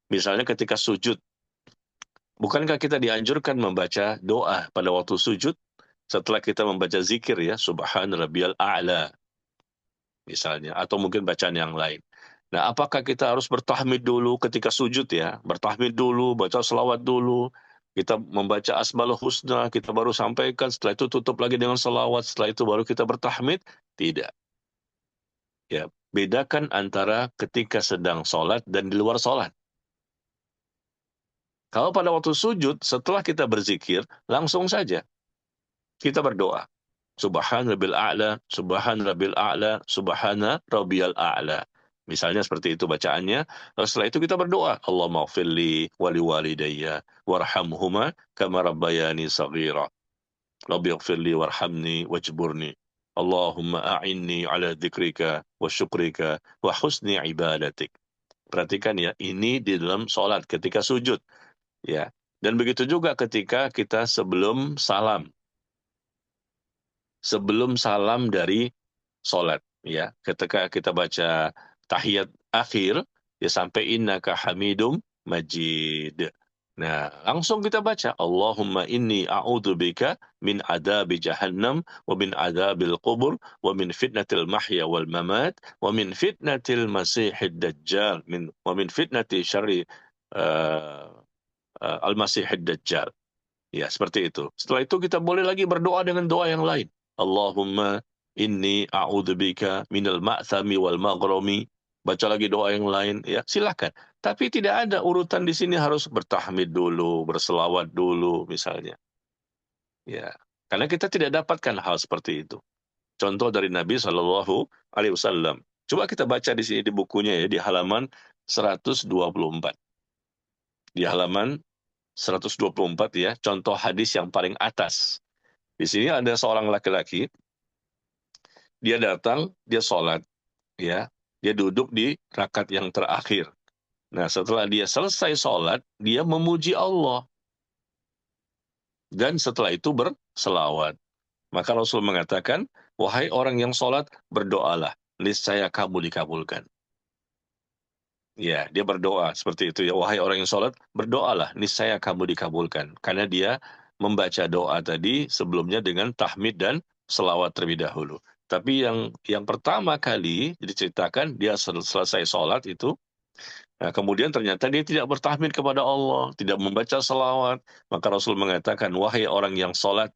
Misalnya ketika sujud, bukankah kita dianjurkan membaca doa pada waktu sujud? Setelah kita membaca zikir ya, Subhan Rabbiyal A'la, misalnya. Atau mungkin bacaan yang lain. Nah, apakah kita harus bertahmid dulu ketika sujud ya? Bertahmid dulu, baca selawat dulu. Kita membaca Asmaul Husna, kita baru sampaikan, setelah itu tutup lagi dengan selawat, setelah itu baru kita bertahmid? Tidak. Ya, bedakan antara ketika sedang sholat dan di luar sholat. Kalau pada waktu sujud, setelah kita berzikir, langsung saja kita berdoa. Subhan Rabbil A'la, Subhan Rabbil A'la, Subhana Rabbiyal A'la. Misalnya seperti itu bacaannya. Lalu setelah itu kita berdoa. Allahumma gfirli wali walidayya warhamhuma kama rabbayani saghira. Rabbi gfirli warhamni wajburni. Allahumma a'inni ala dzikrika wa syukrika wa husni ibadatik. Perhatikan ya, ini di dalam sholat ketika sujud. Ya. Dan begitu juga ketika kita sebelum salam. Sebelum salam dari sholat. Ya. Ketika kita baca tahiyat akhir, ya sampai innaka hamidum majid. Nah, langsung kita baca, Allahumma inni a'udzubika min adabi jahannam wa min adabil qubur wa min fitnatil mahya wal mamat wa min fitnatil masihid dajjal wa min fitnati syarri uh, al-masihid dajjal. Ya, seperti itu. Setelah itu kita boleh lagi berdoa dengan doa yang lain. Allahumma inni a'udzubika minal ma'thami wal maghrami. Baca lagi doa yang lain, ya, silakan. Tapi tidak ada urutan di sini harus bertahmid dulu, berselawat dulu misalnya. Ya. Karena kita tidak dapatkan hal seperti itu. Contoh dari Nabi Shallallahu alaihi wasallam. Coba kita baca di sini di bukunya ya, di halaman 124. Di halaman 124 ya, contoh hadis yang paling atas. Di sini ada seorang laki-laki, dia datang, dia sholat, ya, dia duduk di rakaat yang terakhir. Nah, setelah dia selesai sholat, dia memuji Allah. Dan setelah itu berselawat. Maka Rasul mengatakan, wahai orang yang sholat, berdoalah. Niscaya kamu dikabulkan. Ya, dia berdoa seperti itu ya. Wahai orang yang sholat, berdoalah. Niscaya kamu dikabulkan. Karena dia membaca doa tadi sebelumnya dengan tahmid dan selawat terlebih dahulu. Tapi yang pertama kali diceritakan, dia selesai sholat itu, nah, kemudian ternyata dia tidak bertahmid kepada Allah, tidak membaca selawat. Maka Rasul mengatakan, wahai orang yang sholat,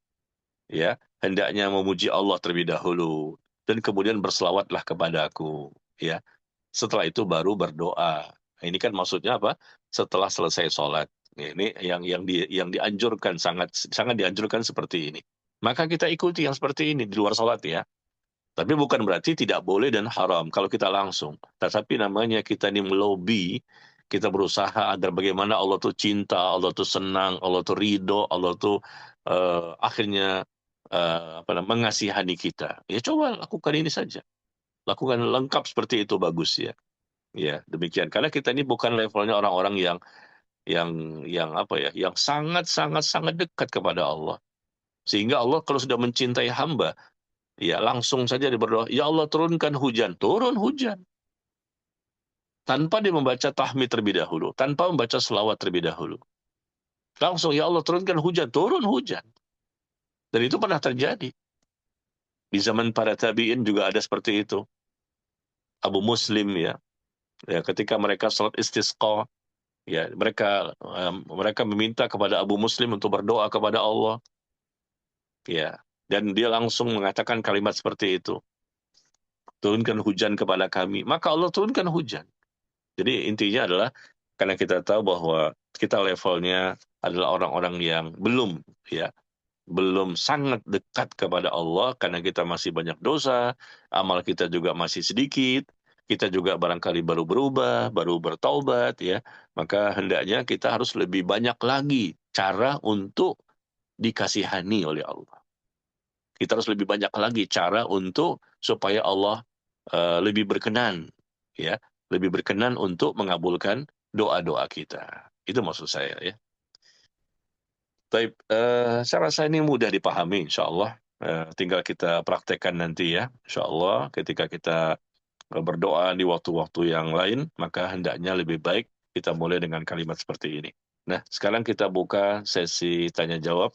ya, hendaknya memuji Allah terlebih dahulu. Dan kemudian berselawatlah kepadaku. Ya, setelah itu baru berdoa. Nah, ini kan maksudnya apa? Setelah selesai sholat. Ya, ini yang dianjurkan, sangat sangat dianjurkan seperti ini. Maka kita ikuti yang seperti ini di luar sholat ya. Tapi bukan berarti tidak boleh dan haram kalau kita langsung. Tetapi namanya kita ini melobi, kita berusaha agar bagaimana Allah tuh cinta, Allah tuh senang, Allah tuh ridho, Allah tuh akhirnya mengasihani kita. Ya coba lakukan ini saja. Lakukan lengkap seperti itu bagus ya. Ya, demikian. Karena kita ini bukan levelnya orang-orang yang apa ya, yang sangat sangat sangat dekat kepada Allah. Sehingga Allah kalau sudah mencintai hamba, ya langsung saja dia berdoa, ya Allah turunkan hujan, turun hujan. Tanpa dia membaca tahmid terlebih dahulu, tanpa membaca selawat terlebih dahulu. Langsung, ya Allah turunkan hujan, turun hujan. Dan itu pernah terjadi. Di zaman para tabi'in juga ada seperti itu. Abu Muslim ya ketika mereka salat istisqa, ya mereka meminta kepada Abu Muslim untuk berdoa kepada Allah, ya, dan dia langsung mengatakan kalimat seperti itu, turunkan hujan kepada kami, maka Allah turunkan hujan. Jadi intinya adalah karena kita tahu bahwa kita levelnya adalah orang-orang yang belum sangat dekat kepada Allah karena kita masih banyak dosa, amal kita juga masih sedikit, kita juga barangkali baru berubah, baru bertaubat ya, maka hendaknya kita harus lebih banyak lagi cara untuk dikasihani oleh Allah. Kita harus lebih banyak lagi cara untuk supaya Allah lebih berkenan, ya, lebih berkenan untuk mengabulkan doa-doa kita. Itu maksud saya ya. Taib, saya rasa ini mudah dipahami, insya Allah. Tinggal kita praktekkan nanti ya, insya Allah. Ketika kita berdoa di waktu-waktu yang lain, maka hendaknya lebih baik kita mulai dengan kalimat seperti ini. Nah, sekarang kita buka sesi tanya jawab.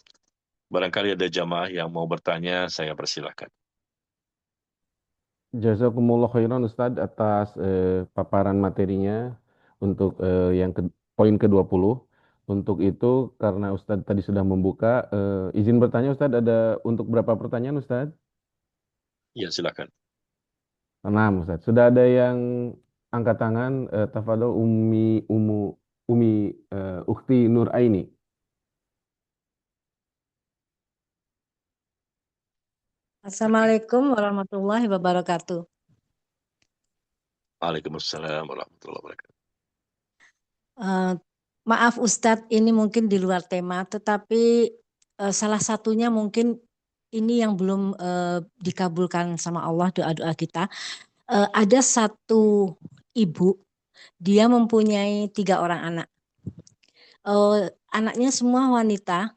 Barangkali ada jamaah yang mau bertanya, saya persilahkan. Jazakumullah khairan Ustadz atas paparan materinya untuk poin ke-20. Untuk itu, karena Ustadz tadi sudah membuka, izin bertanya Ustadz, ada untuk berapa pertanyaan Ustadz? Ya, silakan. 6 Ustadz. Sudah ada yang angkat tangan, tafadhol Umi Ukhti Nur Aini. Assalamualaikum warahmatullahi wabarakatuh. Waalaikumsalam warahmatullahi wabarakatuh. Eh, maaf Ustadz, ini mungkin di luar tema, tetapi salah satunya mungkin ini yang belum dikabulkan sama Allah doa-doa kita. Ada satu ibu, dia mempunyai 3 orang anak. Anaknya semua wanita,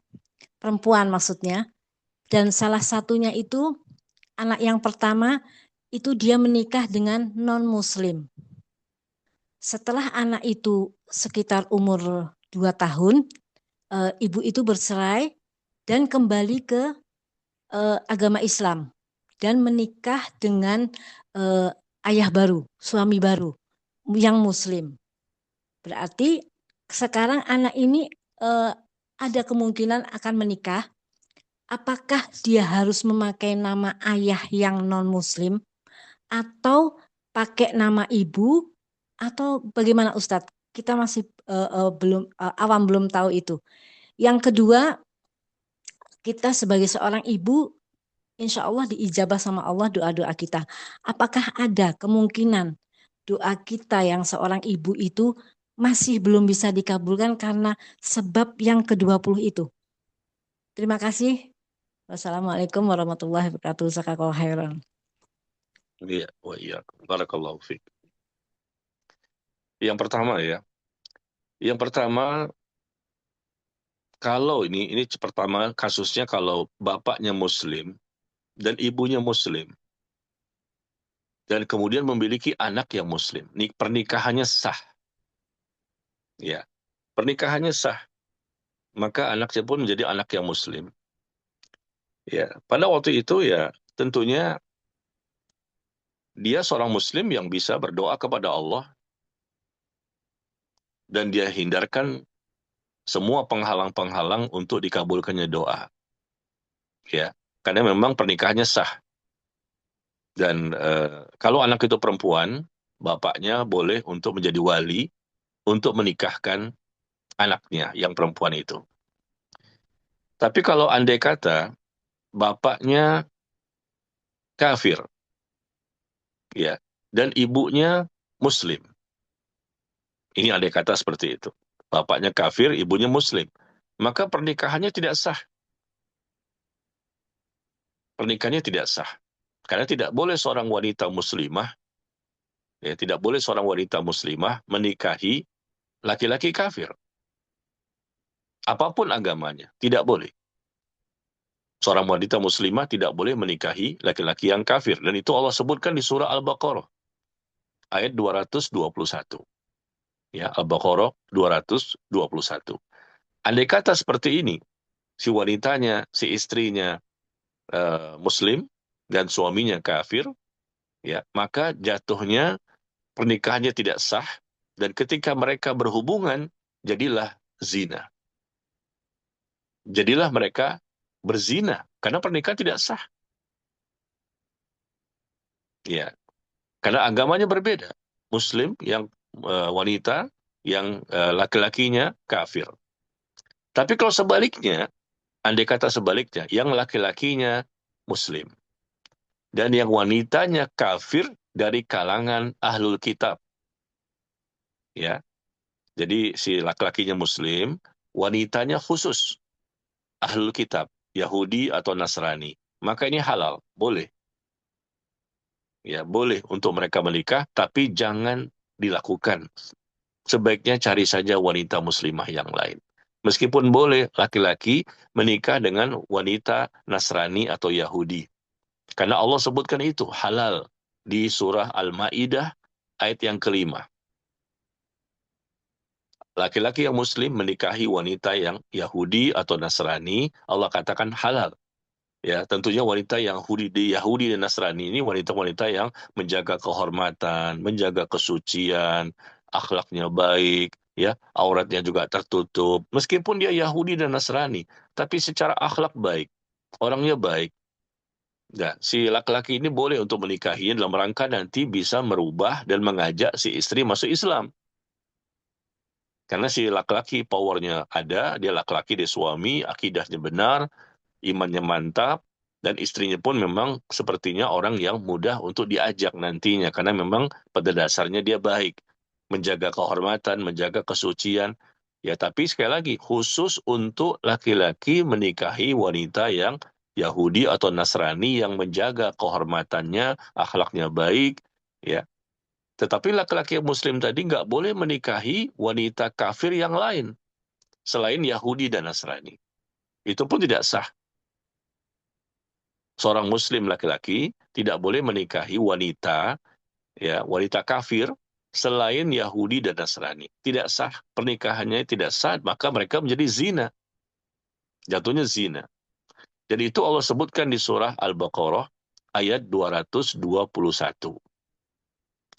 perempuan maksudnya. Dan salah satunya itu, anak yang pertama itu dia menikah dengan non-muslim. Setelah anak itu sekitar umur 2 tahun ibu itu bercerai dan kembali ke agama Islam dan menikah dengan ayah baru, suami baru yang Muslim. Berarti sekarang anak ini ada kemungkinan akan menikah. Apakah dia harus memakai nama ayah yang non-Muslim atau pakai nama ibu atau bagaimana Ustadz? Kita masih awam belum tahu itu. Yang kedua, kita sebagai seorang ibu, insya Allah diijabah sama Allah doa-doa kita. Apakah ada kemungkinan doa kita yang seorang ibu itu masih belum bisa dikabulkan karena sebab yang ke-20 itu? Terima kasih. Wassalamualaikum warahmatullahi wabarakatuh. Jazakallahu khairan. Iya, wa iyyakum. Barakallahu fiik. Yang pertama ya, yang pertama kalau ini pertama kasusnya kalau bapaknya Muslim dan ibunya Muslim dan kemudian memiliki anak yang Muslim, pernikahannya sah, ya, pernikahannya sah, maka anaknya pun menjadi anak yang Muslim. Ya, pada waktu itu ya tentunya dia seorang Muslim yang bisa berdoa kepada Allah dan dia hindarkan semua penghalang-penghalang untuk dikabulkannya doa. Ya, karena memang pernikahannya sah. Dan kalau anak itu perempuan, bapaknya boleh untuk menjadi wali untuk menikahkan anaknya yang perempuan itu. Tapi kalau andai kata bapaknya kafir, ya, dan ibunya Muslim, ini andai kata seperti itu. Bapaknya kafir, ibunya Muslim, maka pernikahannya tidak sah. Pernikahannya tidak sah. Karena tidak boleh seorang wanita muslimah, ya, tidak boleh seorang wanita muslimah menikahi laki-laki kafir. Apapun agamanya, tidak boleh. Seorang wanita muslimah tidak boleh menikahi laki-laki yang kafir. Dan itu Allah sebutkan di surah Al-Baqarah, ayat 221. Ya, Al-Baqarah 221. Andai kata seperti ini, si wanitanya, si istrinya muslim, dan suaminya kafir, ya, maka jatuhnya pernikahannya tidak sah, dan ketika mereka berhubungan, jadilah zina. Jadilah mereka berzina, karena pernikahan tidak sah. Ya, karena agamanya berbeda. Muslim yang wanita, yang laki-lakinya kafir. Tapi kalau sebaliknya, andai kata sebaliknya, yang laki-lakinya Muslim, dan yang wanitanya kafir dari kalangan ahlul kitab. Ya, jadi si laki-lakinya Muslim, wanitanya khusus ahlul kitab, Yahudi atau Nasrani. Maka ini halal, boleh. Ya, boleh untuk mereka menikah, tapi jangan dilakukan. Sebaiknya cari saja wanita muslimah yang lain. Meskipun boleh laki-laki menikah dengan wanita Nasrani atau Yahudi. Karena Allah sebutkan itu halal di surah Al-Ma'idah ayat yang ke-5. Laki-laki yang muslim menikahi wanita yang Yahudi atau Nasrani, Allah katakan halal. Ya, tentunya wanita yang Yahudi dan Nasrani ini wanita-wanita yang menjaga kehormatan, menjaga kesucian, akhlaknya baik, ya, auratnya juga tertutup. Meskipun dia Yahudi dan Nasrani, tapi secara akhlak baik, orangnya baik. Nah, si laki-laki ini boleh untuk menikahinya dalam rangka nanti bisa merubah dan mengajak si istri masuk Islam. Karena si laki-laki powernya ada, dia laki-laki, dia suami, akidahnya benar, imannya mantap, dan istrinya pun memang sepertinya orang yang mudah untuk diajak nantinya, karena memang pada dasarnya dia baik, menjaga kehormatan, menjaga kesucian. Ya, tapi sekali lagi, khusus untuk laki-laki menikahi wanita yang Yahudi atau Nasrani yang menjaga kehormatannya, akhlaknya baik, ya. Tetapi laki-laki Muslim tadi nggak boleh menikahi wanita kafir yang lain, selain Yahudi dan Nasrani. Itu pun tidak sah. Seorang Muslim laki-laki tidak boleh menikahi wanita, ya, wanita kafir, selain Yahudi dan Nasrani. Tidak sah, pernikahannya tidak sah, maka mereka menjadi zina. Jatuhnya zina. Jadi itu Allah sebutkan di surah Al-Baqarah ayat 221.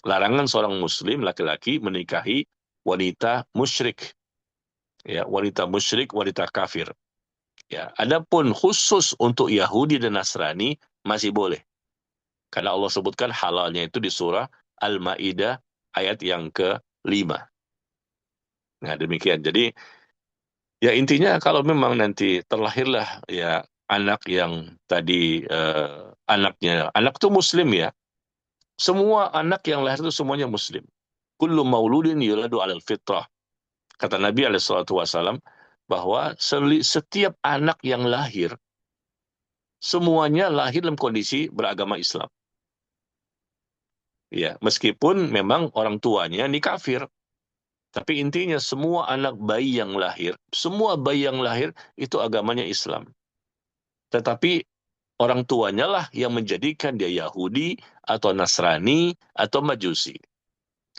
Larangan seorang muslim laki-laki menikahi wanita musyrik. Ya, wanita musyrik, wanita kafir. Ya, adapun khusus untuk Yahudi dan Nasrani masih boleh. Karena Allah sebutkan halalnya itu di surah Al-Maidah ayat yang ke-5. Nah, demikian. Jadi ya intinya kalau memang nanti terlahirlah ya anak yang tadi anak itu muslim ya. Semua anak yang lahir itu semuanya muslim. Kullu mauludin yuladu alal fitrah. Kata Nabi SAW bahwa setiap anak yang lahir semuanya lahir dalam kondisi beragama Islam. Ya, meskipun memang orang tuanya ini kafir. Tapi intinya semua anak bayi yang lahir, semua bayi yang lahir itu agamanya Islam. Tetapi orang tuanya lah yang menjadikan dia Yahudi atau Nasrani atau Majusi.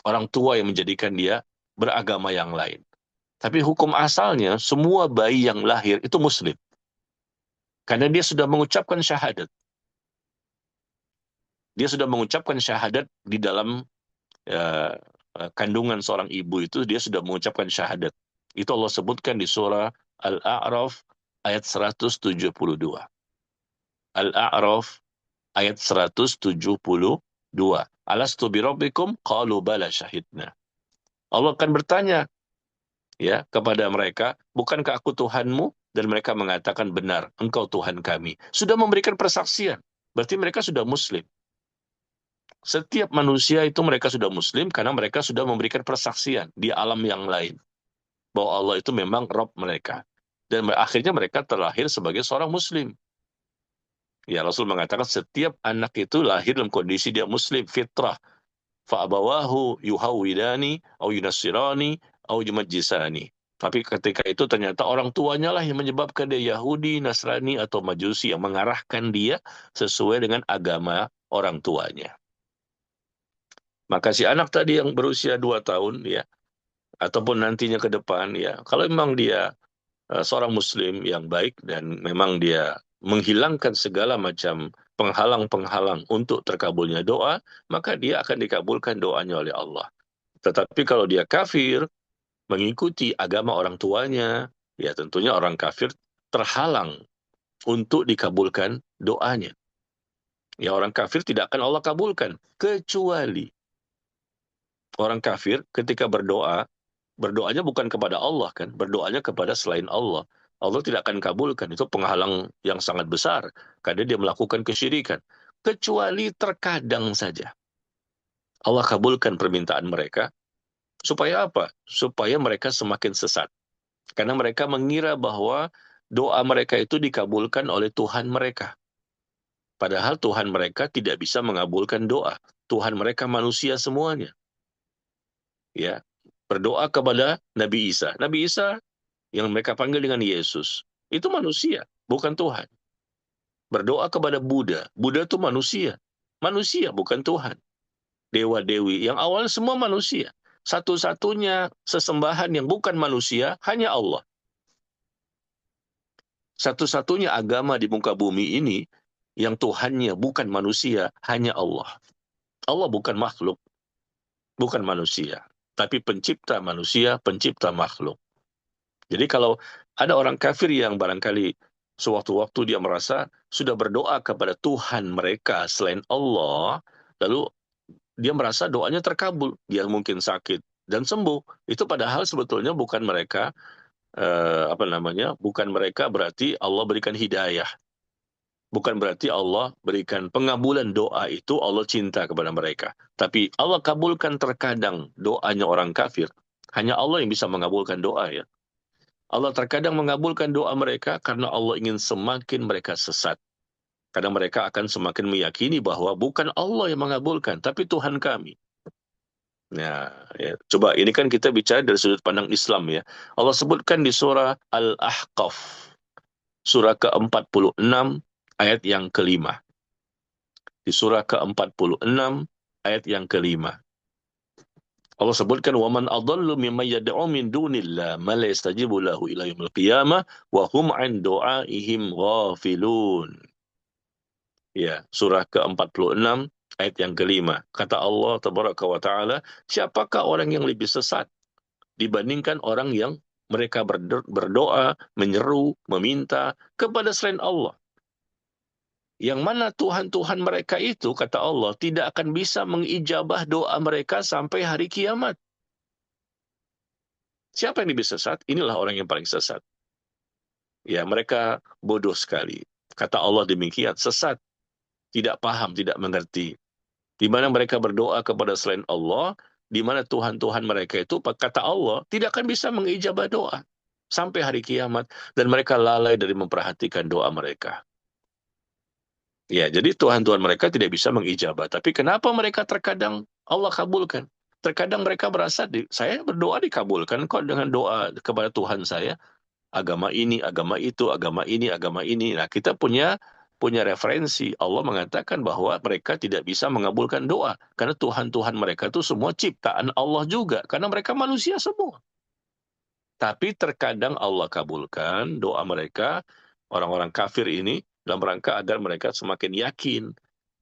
Orang tua yang menjadikan dia beragama yang lain. Tapi hukum asalnya semua bayi yang lahir itu Muslim. Karena dia sudah mengucapkan syahadat. Dia sudah mengucapkan syahadat di dalam eh, kandungan seorang ibu itu, dia sudah mengucapkan syahadat. Itu Allah sebutkan di surah Al-A'raf ayat 172. Al-A'raf ayat 172. Alastu birabbikum qalu bala syahidna. Allah akan bertanya ya kepada mereka, bukankah aku Tuhanmu? Dan mereka mengatakan benar, engkau Tuhan kami. Sudah memberikan persaksian. Berarti mereka sudah muslim. Setiap manusia itu mereka sudah muslim karena mereka sudah memberikan persaksian di alam yang lain. Bahwa Allah itu memang Rabb mereka. Dan akhirnya mereka terlahir sebagai seorang muslim. Ya, Rasul mengatakan setiap anak itu lahir dalam kondisi dia muslim, fitrah. Fa'abawahu yuhawwidani, au yunassirani, au yumajjisani. Tapi ketika itu ternyata orang tuanya lah yang menyebabkan dia Yahudi, Nasrani, atau Majusi yang mengarahkan dia sesuai dengan agama orang tuanya. Maka si anak tadi yang berusia 2 tahun ya, ataupun nantinya ke depan ya, kalau memang dia seorang muslim yang baik dan memang dia menghilangkan segala macam penghalang-penghalang untuk terkabulnya doa, maka dia akan dikabulkan doanya oleh Allah. Tetapi kalau dia kafir, mengikuti agama orang tuanya, ya tentunya orang kafir terhalang untuk dikabulkan doanya. Ya orang kafir tidak akan Allah kabulkan, kecuali orang kafir ketika berdoa, berdoanya bukan kepada Allah kan, berdoanya kepada selain Allah. Allah tidak akan kabulkan, itu penghalang yang sangat besar, karena dia melakukan kesyirikan. Kecuali terkadang saja Allah kabulkan permintaan mereka, supaya apa? Supaya mereka semakin sesat. Karena mereka mengira bahwa doa mereka itu dikabulkan oleh Tuhan mereka. Padahal Tuhan mereka tidak bisa mengabulkan doa. Tuhan mereka manusia semuanya. Ya, berdoa kepada Nabi Isa. Nabi Isa yang mereka panggil dengan Yesus, itu manusia, bukan Tuhan. Berdoa kepada Buddha. Buddha itu manusia. Manusia, bukan Tuhan. Dewa-dewi, yang awalnya semua manusia. Satu-satunya sesembahan yang bukan manusia, hanya Allah. Satu-satunya agama di muka bumi ini, yang Tuhannya bukan manusia, hanya Allah. Allah bukan makhluk, bukan manusia. Tapi pencipta manusia, pencipta makhluk. Jadi kalau ada orang kafir yang barangkali sewaktu-waktu dia merasa sudah berdoa kepada Tuhan mereka selain Allah, lalu dia merasa doanya terkabul, dia mungkin sakit dan sembuh. Itu padahal sebetulnya bukan mereka bukan mereka berarti Allah berikan hidayah. Bukan berarti Allah berikan pengabulan doa itu Allah cinta kepada mereka. Tapi Allah kabulkan terkadang doanya orang kafir. Hanya Allah yang bisa mengabulkan doa ya. Allah terkadang mengabulkan doa mereka karena Allah ingin semakin mereka sesat. Karena mereka akan semakin meyakini bahwa bukan Allah yang mengabulkan, tapi Tuhan kami. Nah, ya, coba ini kan kita bicara dari sudut pandang Islam ya. Allah sebutkan di surah Al-Ahqaf, surah ke-46, ayat yang kelima. Di surah ke-46, ayat yang kelima. Allah sebutkan waman adallu mimman yad'u min dunillah ma la yastajibu lahu ila yaumil qiyamah wa hum an du'aihim ghafilun. Ya, surah ke-46 ayat yang kelima. Kata Allah tabaraka wa taala, siapakah orang yang lebih sesat dibandingkan orang yang mereka berdoa, menyeru, meminta kepada selain Allah. Yang mana Tuhan-Tuhan mereka itu, kata Allah, tidak akan bisa mengijabah doa mereka sampai hari kiamat. Siapa yang lebih sesat? Inilah orang yang paling sesat. Ya, mereka bodoh sekali. Kata Allah demikian, sesat, tidak paham, tidak mengerti. Di mana mereka berdoa kepada selain Allah, di mana Tuhan-Tuhan mereka itu, kata Allah, tidak akan bisa mengijabah doa sampai hari kiamat, dan mereka lalai dari memperhatikan doa mereka. Ya, jadi Tuhan-Tuhan mereka tidak bisa mengijabah. Tapi kenapa mereka terkadang Allah kabulkan? Terkadang mereka merasa, saya berdoa dikabulkan kok dengan doa kepada Tuhan saya. Agama ini, agama itu, agama ini, agama ini. Nah, kita punya referensi. Allah mengatakan bahwa mereka tidak bisa mengabulkan doa. Karena Tuhan-Tuhan mereka itu semua ciptaan Allah juga. Karena mereka manusia semua. Tapi terkadang Allah kabulkan doa mereka, orang-orang kafir ini, dalam rangka agar mereka semakin yakin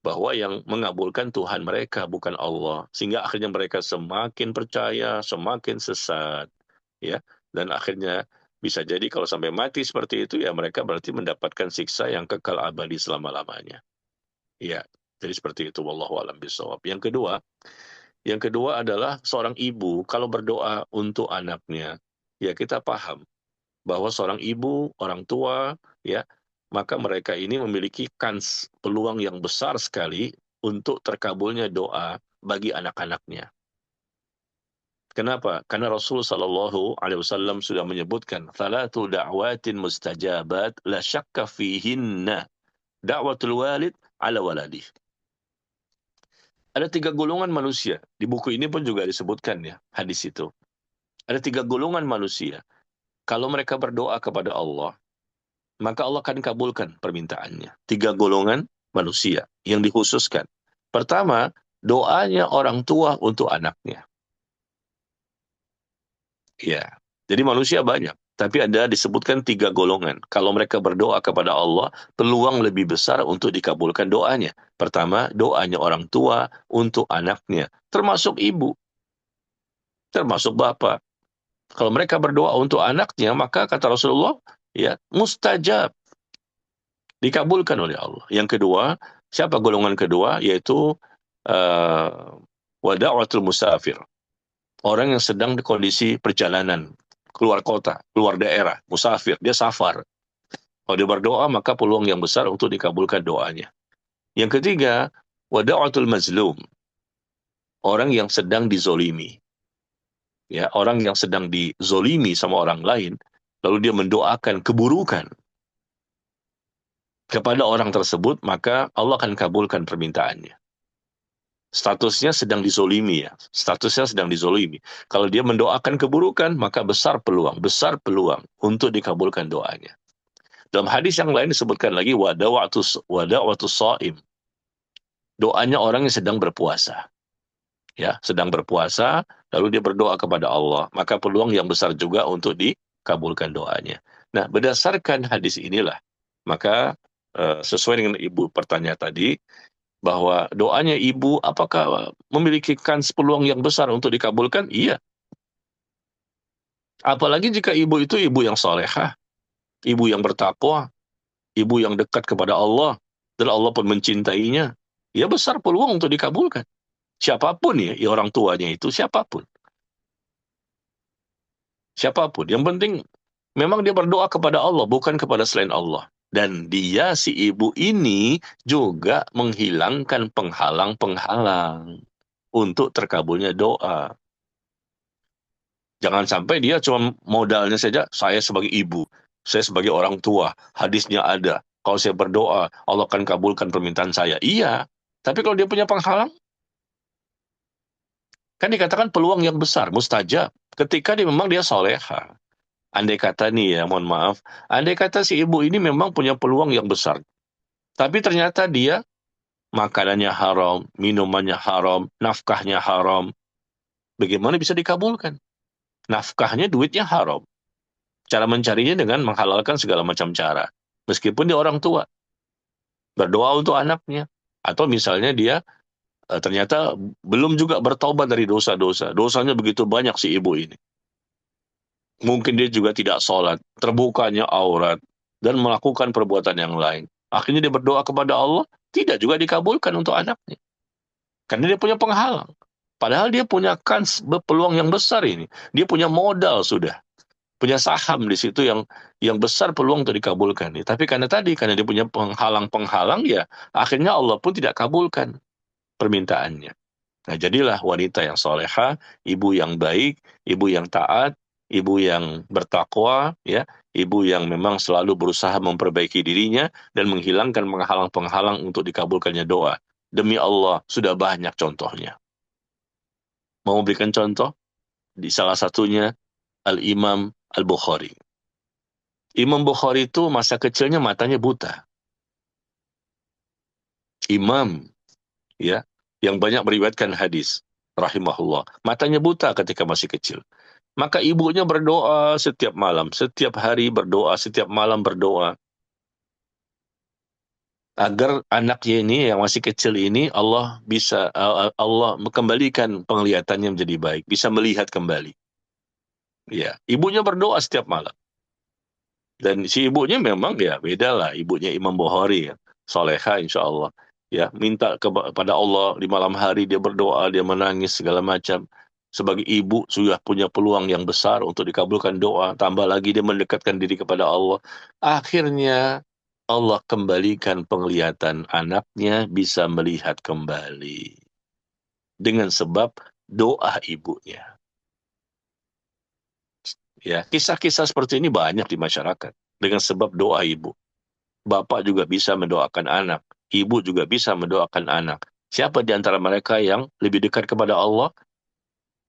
bahwa yang mengabulkan Tuhan mereka, bukan Allah. Sehingga akhirnya mereka semakin percaya, semakin sesat. Ya, dan akhirnya bisa jadi kalau sampai mati seperti itu, ya mereka berarti mendapatkan siksa yang kekal abadi selama-lamanya. Ya, jadi seperti itu. Wallahu a'lam bishawab. Yang kedua adalah seorang ibu kalau berdoa untuk anaknya, ya kita paham bahwa seorang ibu, orang tua, ya, maka mereka ini memiliki kans, peluang yang besar sekali untuk terkabulnya doa bagi anak-anaknya. Kenapa? Karena Rasul sallallahu alaihi wasallam sudah menyebutkan, "Thalathu da'watin mustajabat la syakka fihinna, da'watul walid ala waladih." Ada 3 golongan manusia. Di buku ini pun juga disebutkan ya, hadis itu. Ada 3 golongan manusia. Kalau mereka berdoa kepada Allah, maka Allah akan kabulkan permintaannya. 3 golongan manusia yang dikhususkan. Pertama, doanya orang tua untuk anaknya. Ya, jadi manusia banyak. Tapi ada disebutkan 3 golongan. Kalau mereka berdoa kepada Allah, peluang lebih besar untuk dikabulkan doanya. Pertama, doanya orang tua untuk anaknya. Termasuk ibu, termasuk bapak. Kalau mereka berdoa untuk anaknya, maka kata Rasulullah, ya mustajab, dikabulkan oleh Allah. Yang kedua, siapa golongan kedua? Yaitu wada'watul musafir. Orang yang sedang di kondisi perjalanan, keluar kota, keluar daerah, musafir, dia safar. Kalau dia berdoa, maka peluang yang besar untuk dikabulkan doanya. Yang ketiga, wada'watul mazlum. Orang yang sedang dizolimi. Ya, orang yang sedang dizolimi sama orang lain, lalu dia mendoakan keburukan kepada orang tersebut, maka Allah akan kabulkan permintaannya. Statusnya sedang dizolimi ya. Statusnya sedang dizolimi. Kalau dia mendoakan keburukan, maka besar peluang untuk dikabulkan doanya. Dalam hadis yang lain disebutkan lagi wada'watus shaim. Doanya orang yang sedang berpuasa. Ya, sedang berpuasa, lalu dia berdoa kepada Allah, maka peluang yang besar juga untuk dikabulkan doanya. Nah, berdasarkan hadis inilah, maka sesuai dengan ibu pertanyaan tadi, bahwa doanya ibu apakah memiliki kans peluang yang besar untuk dikabulkan? Iya. Apalagi jika ibu itu ibu yang salehah, ibu yang bertakwa, ibu yang dekat kepada Allah, dan Allah pun mencintainya. Ya besar peluang untuk dikabulkan. Siapapun ya orang tuanya itu, siapapun. Siapapun. Yang penting, memang dia berdoa kepada Allah, bukan kepada selain Allah. Dan dia, si ibu ini, juga menghilangkan penghalang-penghalang untuk terkabulnya doa. Jangan sampai dia cuma modalnya saja, saya sebagai ibu, saya sebagai orang tua, hadisnya ada. Kalau saya berdoa, Allah akan kabulkan permintaan saya. Iya, tapi kalau dia punya penghalang, kan dikatakan peluang yang besar, mustajab. Ketika memang dia soleha. Andai kata nih ya, mohon maaf, andai kata si ibu ini memang punya peluang yang besar. Tapi ternyata dia makanannya haram, minumannya haram, nafkahnya haram. bagaimana bisa dikabulkan? Nafkahnya, duitnya haram. Cara mencarinya dengan menghalalkan segala macam cara. Meskipun dia orang tua, berdoa untuk anaknya. Atau misalnya dia ternyata belum juga bertaubat dari dosa-dosa. Dosanya begitu banyak si ibu ini. Mungkin dia juga tidak sholat, terbukanya aurat, dan melakukan perbuatan yang lain. Akhirnya dia berdoa kepada Allah, tidak juga dikabulkan untuk anaknya. Karena dia punya penghalang. Padahal dia punya kans, peluang yang besar ini. Dia punya modal sudah. Punya saham di situ yang besar peluang untuk dikabulkan. Tapi karena dia punya penghalang-penghalang, ya akhirnya Allah pun tidak kabulkan permintaannya. Nah, jadilah wanita yang soleha, ibu yang baik, ibu yang taat, ibu yang bertakwa, ya, ibu yang memang selalu berusaha memperbaiki dirinya dan menghilangkan penghalang-penghalang untuk dikabulkannya doa. Demi Allah, sudah banyak contohnya. Mau berikan contoh? Di salah satunya Al-Imam Al-Bukhari. Imam Bukhari itu masa kecilnya matanya buta. Imam, ya, yang banyak meriwayatkan hadis, rahimahullah. Matanya buta ketika masih kecil. Maka ibunya berdoa setiap malam, setiap hari berdoa, setiap malam berdoa. Agar anaknya ini yang masih kecil ini Allah kembalikan penglihatannya menjadi baik, bisa melihat kembali. Ya, ibunya berdoa setiap malam. Dan si ibunya memang ya beda lah, ibunya Imam Bukhari ya, soleha insya Allah. Ya, minta kepada Allah di malam hari, dia berdoa, dia menangis segala macam. Sebagai ibu sudah punya peluang yang besar untuk dikabulkan doa, tambah lagi dia mendekatkan diri kepada Allah. Akhirnya Allah kembalikan penglihatan anaknya bisa melihat kembali dengan sebab doa ibunya. Ya, kisah-kisah seperti ini banyak di masyarakat dengan sebab doa ibu. Bapak juga bisa mendoakan anak, ibu juga bisa mendoakan anak. Siapa di antara mereka yang lebih dekat kepada Allah?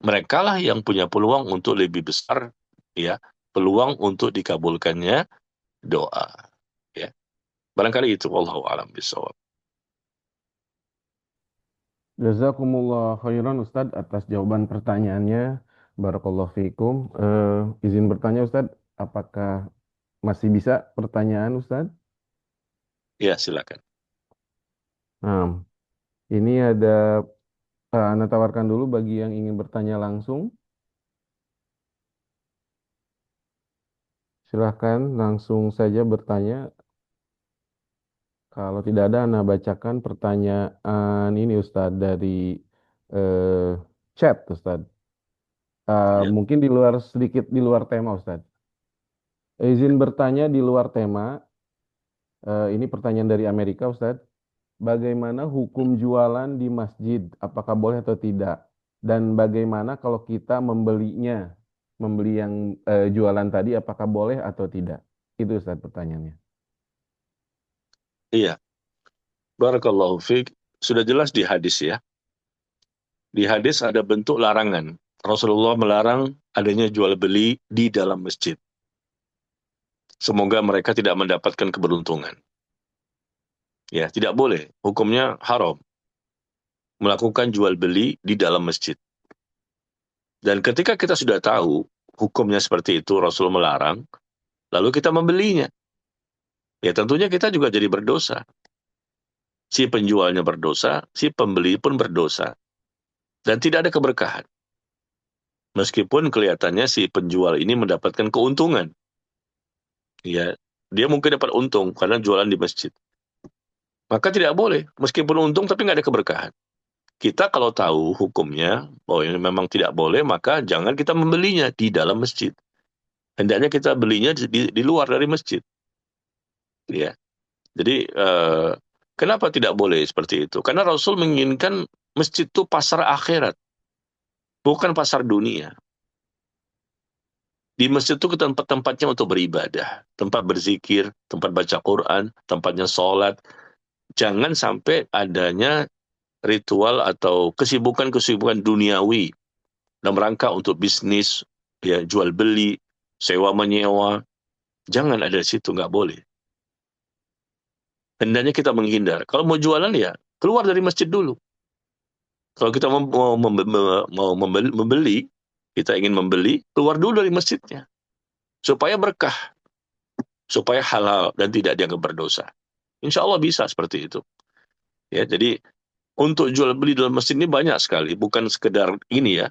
Merekalah yang punya peluang untuk lebih besar, ya, peluang untuk dikabulkannya doa. Ya, barangkali itu. Wallahu a'lam bishawab. Jazakumullah khairan Ustadz atas jawaban pertanyaannya. Barakallahu fiikum. Izin bertanya Ustadz, apakah masih bisa pertanyaan Ustadz? Ya, silakan. Nah, ini ada Anda tawarkan dulu bagi yang ingin bertanya langsung. Silahkan langsung saja bertanya. Kalau tidak ada, Anda bacakan pertanyaan ini Ustadz dari eh, chat Ustadz. Ya. Mungkin sedikit di luar tema Ustadz. Izin bertanya di luar tema. Ini pertanyaan dari Amerika Ustadz. Bagaimana hukum jualan di masjid? Apakah boleh atau tidak? Dan bagaimana kalau kita membelinya? Membeli yang jualan tadi apakah boleh atau tidak? Itu Ustadz pertanyaannya. Iya, barakallahu fiik. Sudah jelas di hadis ya. Di hadis ada bentuk larangan. Rasulullah melarang adanya jual beli di dalam masjid. Semoga mereka tidak mendapatkan keberuntungan. Ya, tidak boleh. Hukumnya haram melakukan jual beli di dalam masjid. Dan ketika kita sudah tahu hukumnya seperti itu, Rasul melarang, lalu kita membelinya. Ya tentunya kita juga jadi berdosa. Si penjualnya berdosa, si pembeli pun berdosa. Dan tidak ada keberkahan. Meskipun kelihatannya si penjual ini mendapatkan keuntungan. Ya, dia mungkin dapat untung karena jualan di masjid. Maka tidak boleh. Meskipun untung tapi nggak ada keberkahan. Kita kalau tahu hukumnya, bahwa ini memang tidak boleh, maka jangan kita membelinya di dalam masjid. Hendaknya kita belinya di luar dari masjid. Ya. Jadi, kenapa tidak boleh seperti itu? Karena Rasul menginginkan masjid itu pasar akhirat, bukan pasar dunia. Di masjid itu tempat-tempatnya untuk beribadah, tempat berzikir, tempat baca Quran, tempatnya sholat. Jangan sampai adanya ritual atau kesibukan-kesibukan duniawi dalam rangka untuk bisnis, ya, jual beli, sewa menyewa. Jangan ada di situ, nggak boleh. Hendaknya kita menghindar. Kalau mau jualan ya keluar dari masjid dulu. Kalau kita membeli, kita ingin membeli, keluar dulu dari masjidnya supaya berkah, supaya halal dan tidak dianggap berdosa. Insya Allah bisa seperti itu. Ya, jadi untuk jual beli dalam masjid ini banyak sekali, bukan sekedar ini ya.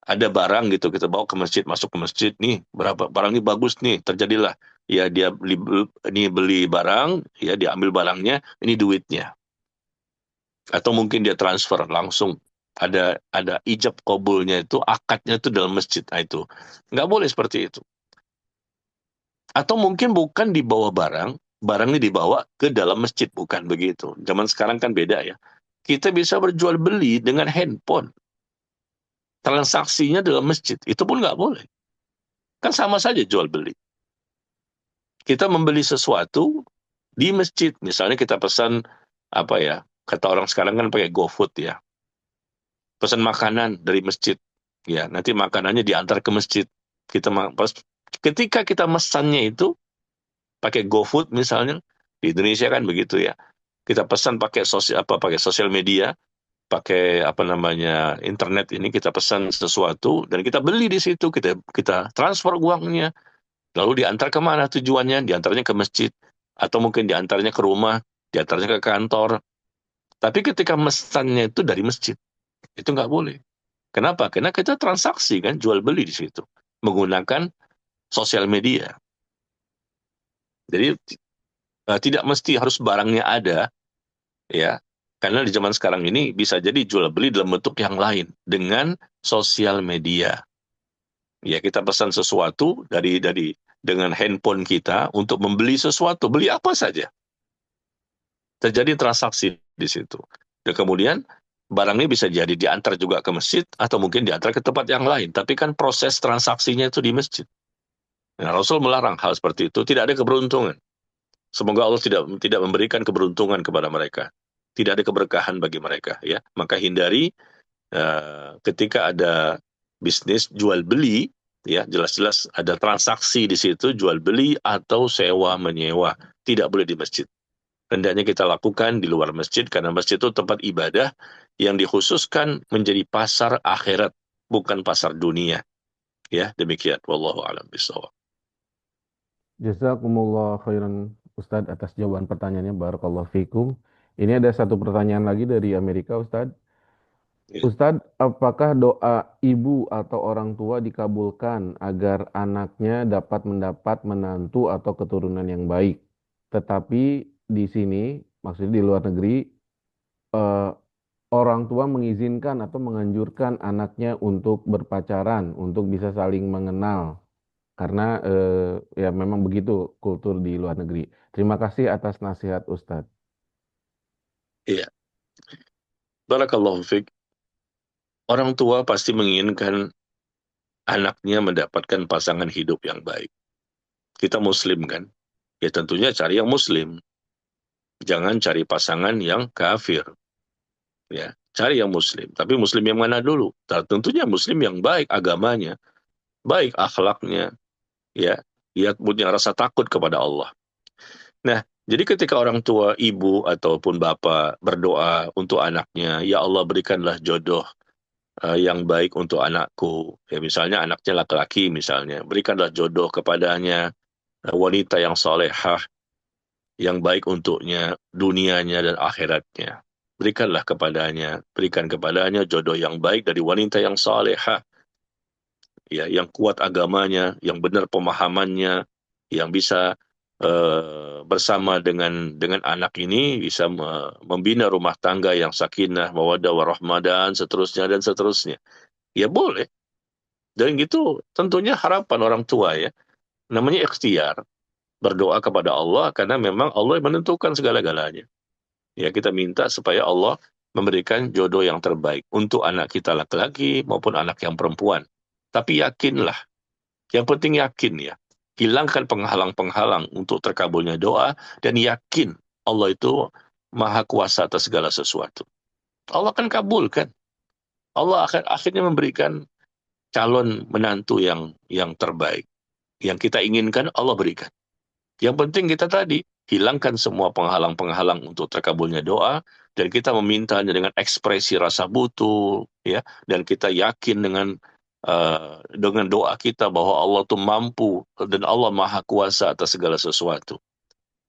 Ada barang gitu kita bawa ke masjid, masuk ke masjid nih, berapa barang ini bagus nih, terjadilah ya dia beli barang, ya dia ambil barangnya, ini duitnya. Atau mungkin dia transfer langsung, ada ijab kabulnya itu, akadnya itu dalam masjid. Nah, itu nggak boleh seperti itu. Atau mungkin bukan dibawa barangnya dibawa ke dalam masjid, bukan begitu. Zaman sekarang kan beda ya. Kita bisa berjual beli dengan handphone, transaksinya dalam masjid, itu pun nggak boleh. Kan sama saja jual beli. Kita membeli sesuatu di masjid, misalnya kita pesan apa ya, kata orang sekarang kan pakai GoFood ya, pesan makanan dari masjid, ya nanti makanannya diantar ke masjid. Ketika kita mesannya itu pakai GoFood misalnya, di Indonesia kan begitu ya, kita pesan pakai sosial media, pakai apa namanya internet ini, kita pesan sesuatu dan kita beli di situ, kita transfer uangnya, lalu diantar kemana tujuannya, diantarnya ke masjid atau mungkin diantarnya ke rumah, diantarnya ke kantor. Tapi ketika mesannya itu dari masjid, itu nggak boleh. Kenapa? Karena kita transaksi kan, jual beli di situ menggunakan sosial media. Jadi tidak mesti harus barangnya ada, ya. Karena di zaman sekarang ini bisa jadi jual beli dalam bentuk yang lain dengan sosial media. Ya, kita pesan sesuatu dengan handphone kita untuk membeli sesuatu, beli apa saja. Terjadi transaksi di situ. Dan kemudian barang ini bisa jadi diantar juga ke masjid atau mungkin diantar ke tempat yang lain. Tapi kan proses transaksinya itu di masjid. Nah, Rasul melarang hal seperti itu. Tidak ada keberuntungan. Semoga Allah tidak memberikan keberuntungan kepada mereka. Tidak ada keberkahan bagi mereka. Ya, maka hindari ketika ada bisnis jual beli, ya jelas-jelas ada transaksi di situ, jual beli atau sewa menyewa, tidak boleh di masjid. Hendaknya kita lakukan di luar masjid, karena masjid itu tempat ibadah yang dikhususkan menjadi pasar akhirat, bukan pasar dunia. Ya, demikian. Wallahu a'lam bishawab. Jazakumullah khairan Ustadz atas jawaban pertanyaannya. Barakallahu fikum. Ini ada satu pertanyaan lagi dari Amerika, Ustadz. Ya. Ustadz, apakah doa ibu atau orang tua dikabulkan agar anaknya dapat mendapat menantu atau keturunan yang baik? Tetapi di sini, maksudnya di luar negeri, eh, orang tua mengizinkan atau menganjurkan anaknya untuk berpacaran, untuk bisa saling mengenal. Karena ya memang begitu kultur di luar negeri. Terima kasih atas nasihat Ustadz. Iya. Barakallahu fiik. Orang tua pasti menginginkan anaknya mendapatkan pasangan hidup yang baik. Kita muslim kan? Ya tentunya cari yang muslim. Jangan cari pasangan yang kafir. Ya, cari yang muslim. Tapi muslim yang mana dulu? Tentunya muslim yang baik agamanya, baik akhlaknya, ya, dia punya rasa takut kepada Allah. Nah, jadi ketika orang tua, ibu ataupun bapak berdoa untuk anaknya, ya Allah berikanlah jodoh yang baik untuk anakku. Ya, misalnya anaknya laki-laki misalnya, berikanlah jodoh kepadanya, wanita yang solehah, yang baik untuknya, dunianya dan akhiratnya. Berikan kepadanya jodoh yang baik dari wanita yang salehah, ya, yang kuat agamanya, yang benar pemahamannya, yang bisa bersama dengan anak ini bisa membina rumah tangga yang sakinah, mawaddah warahmah dan seterusnya. Ya boleh. Dan gitu tentunya harapan orang tua ya. Namanya ikhtiar, berdoa kepada Allah karena memang Allah yang menentukan segala-galanya. Ya, kita minta supaya Allah memberikan jodoh yang terbaik untuk anak kita laki-laki maupun anak yang perempuan. Tapi yakinlah, yang penting yakin ya. Hilangkan penghalang-penghalang untuk terkabulnya doa dan yakin Allah itu maha kuasa atas segala sesuatu. Allah akan kabulkan. Allah akan akhirnya memberikan calon menantu yang terbaik. Yang kita inginkan Allah berikan. Yang penting kita tadi hilangkan semua penghalang-penghalang untuk terkabulnya doa dan kita memintanya dengan ekspresi rasa butuh, ya, dan kita yakin dengan doa kita bahwa Allah itu mampu dan Allah Maha Kuasa atas segala sesuatu,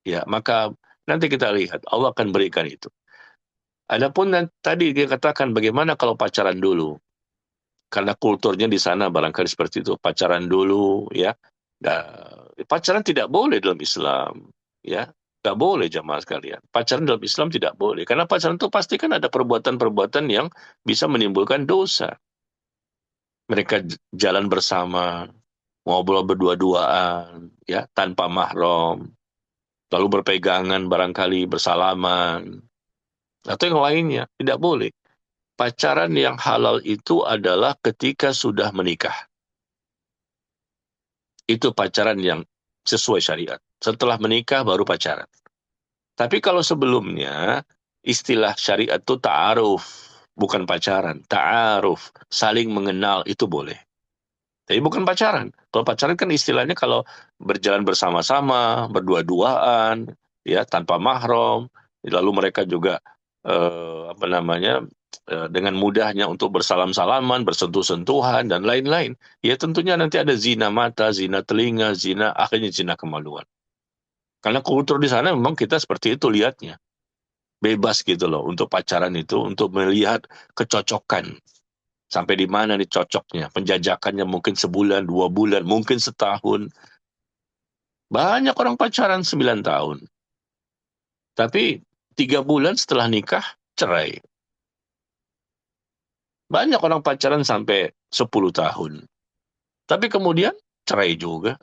ya, maka nanti kita lihat Allah akan berikan itu. Adapun tadi dia katakan bagaimana kalau pacaran dulu, karena kulturnya di sana barangkali seperti itu, pacaran dulu, ya. Pacaran tidak boleh dalam Islam, ya. Tidak boleh jamaah sekalian. Pacaran dalam Islam tidak boleh. Karena pacaran itu pasti kan ada perbuatan-perbuatan yang bisa menimbulkan dosa. Mereka jalan bersama, ngobrol berdua-duaan, ya, tanpa mahram, lalu berpegangan barangkali bersalaman, atau yang lainnya. Tidak boleh. Pacaran yang halal itu adalah ketika sudah menikah. Itu pacaran yang sesuai syariat. Setelah menikah baru pacaran. Tapi kalau sebelumnya, istilah syariat itu ta'aruf, bukan pacaran. Ta'aruf, saling mengenal, itu boleh. Tapi bukan pacaran. Kalau pacaran kan istilahnya kalau berjalan bersama-sama, berdua-duaan, ya, tanpa mahram, lalu mereka juga dengan mudahnya untuk bersalam-salaman, bersentuh-sentuhan, dan lain-lain. Ya tentunya nanti ada zina mata, zina telinga, akhirnya zina kemaluan. Karena kultur di sana memang kita seperti itu lihatnya. Bebas gitu loh untuk pacaran itu, untuk melihat kecocokan. Sampai di mana nih cocoknya. Penjajakannya mungkin sebulan, 2 bulan, mungkin setahun. Banyak orang pacaran 9 tahun. Tapi 3 bulan setelah nikah, cerai. Banyak orang pacaran sampai 10 tahun. Tapi kemudian cerai juga.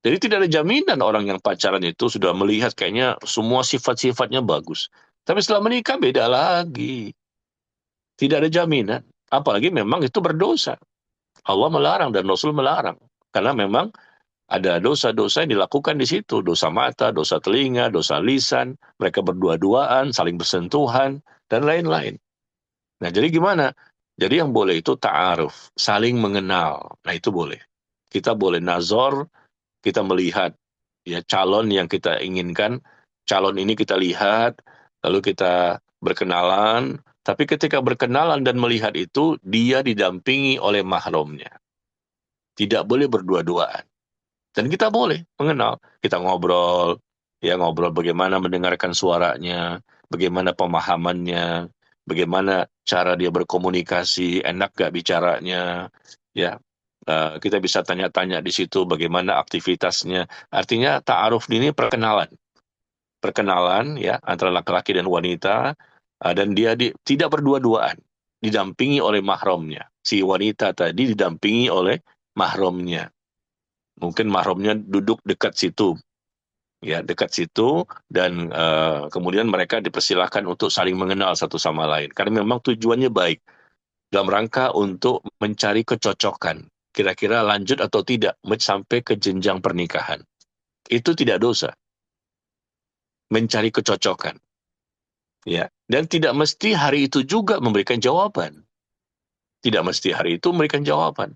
Jadi tidak ada jaminan orang yang pacaran itu sudah melihat kayaknya semua sifat-sifatnya bagus. Tapi setelah menikah beda lagi. Tidak ada jaminan. Apalagi memang itu berdosa. Allah melarang dan Rasul melarang. Karena memang ada dosa-dosa yang dilakukan di situ. Dosa mata, dosa telinga, dosa lisan. Mereka berdua-duaan, saling bersentuhan, dan lain-lain. Nah, jadi gimana? Jadi yang boleh itu ta'aruf, saling mengenal. Nah, itu boleh. Kita boleh nazar, kita melihat ya calon yang kita inginkan, calon ini kita lihat, lalu kita berkenalan, tapi ketika berkenalan dan melihat itu, dia didampingi oleh mahramnya. Tidak boleh berdua-duaan. Dan kita boleh mengenal, kita ngobrol, ya ngobrol bagaimana mendengarkan suaranya, bagaimana pemahamannya, bagaimana cara dia berkomunikasi, enak gak bicaranya, ya. Kita bisa tanya-tanya di situ bagaimana aktivitasnya. Artinya ta'aruf ini perkenalan ya antara laki-laki dan wanita, dan dia tidak berdua-duaan, didampingi oleh mahramnya. Si wanita tadi didampingi oleh mahramnya. Mungkin mahramnya duduk dekat situ, ya dekat situ, dan kemudian mereka dipersilahkan untuk saling mengenal satu sama lain. Karena memang tujuannya baik, dalam rangka untuk mencari kecocokan. Kira-kira lanjut atau tidak sampai ke jenjang pernikahan. Itu tidak dosa. Mencari kecocokan. Ya. Dan tidak mesti hari itu juga memberikan jawaban. Tidak mesti hari itu memberikan jawaban.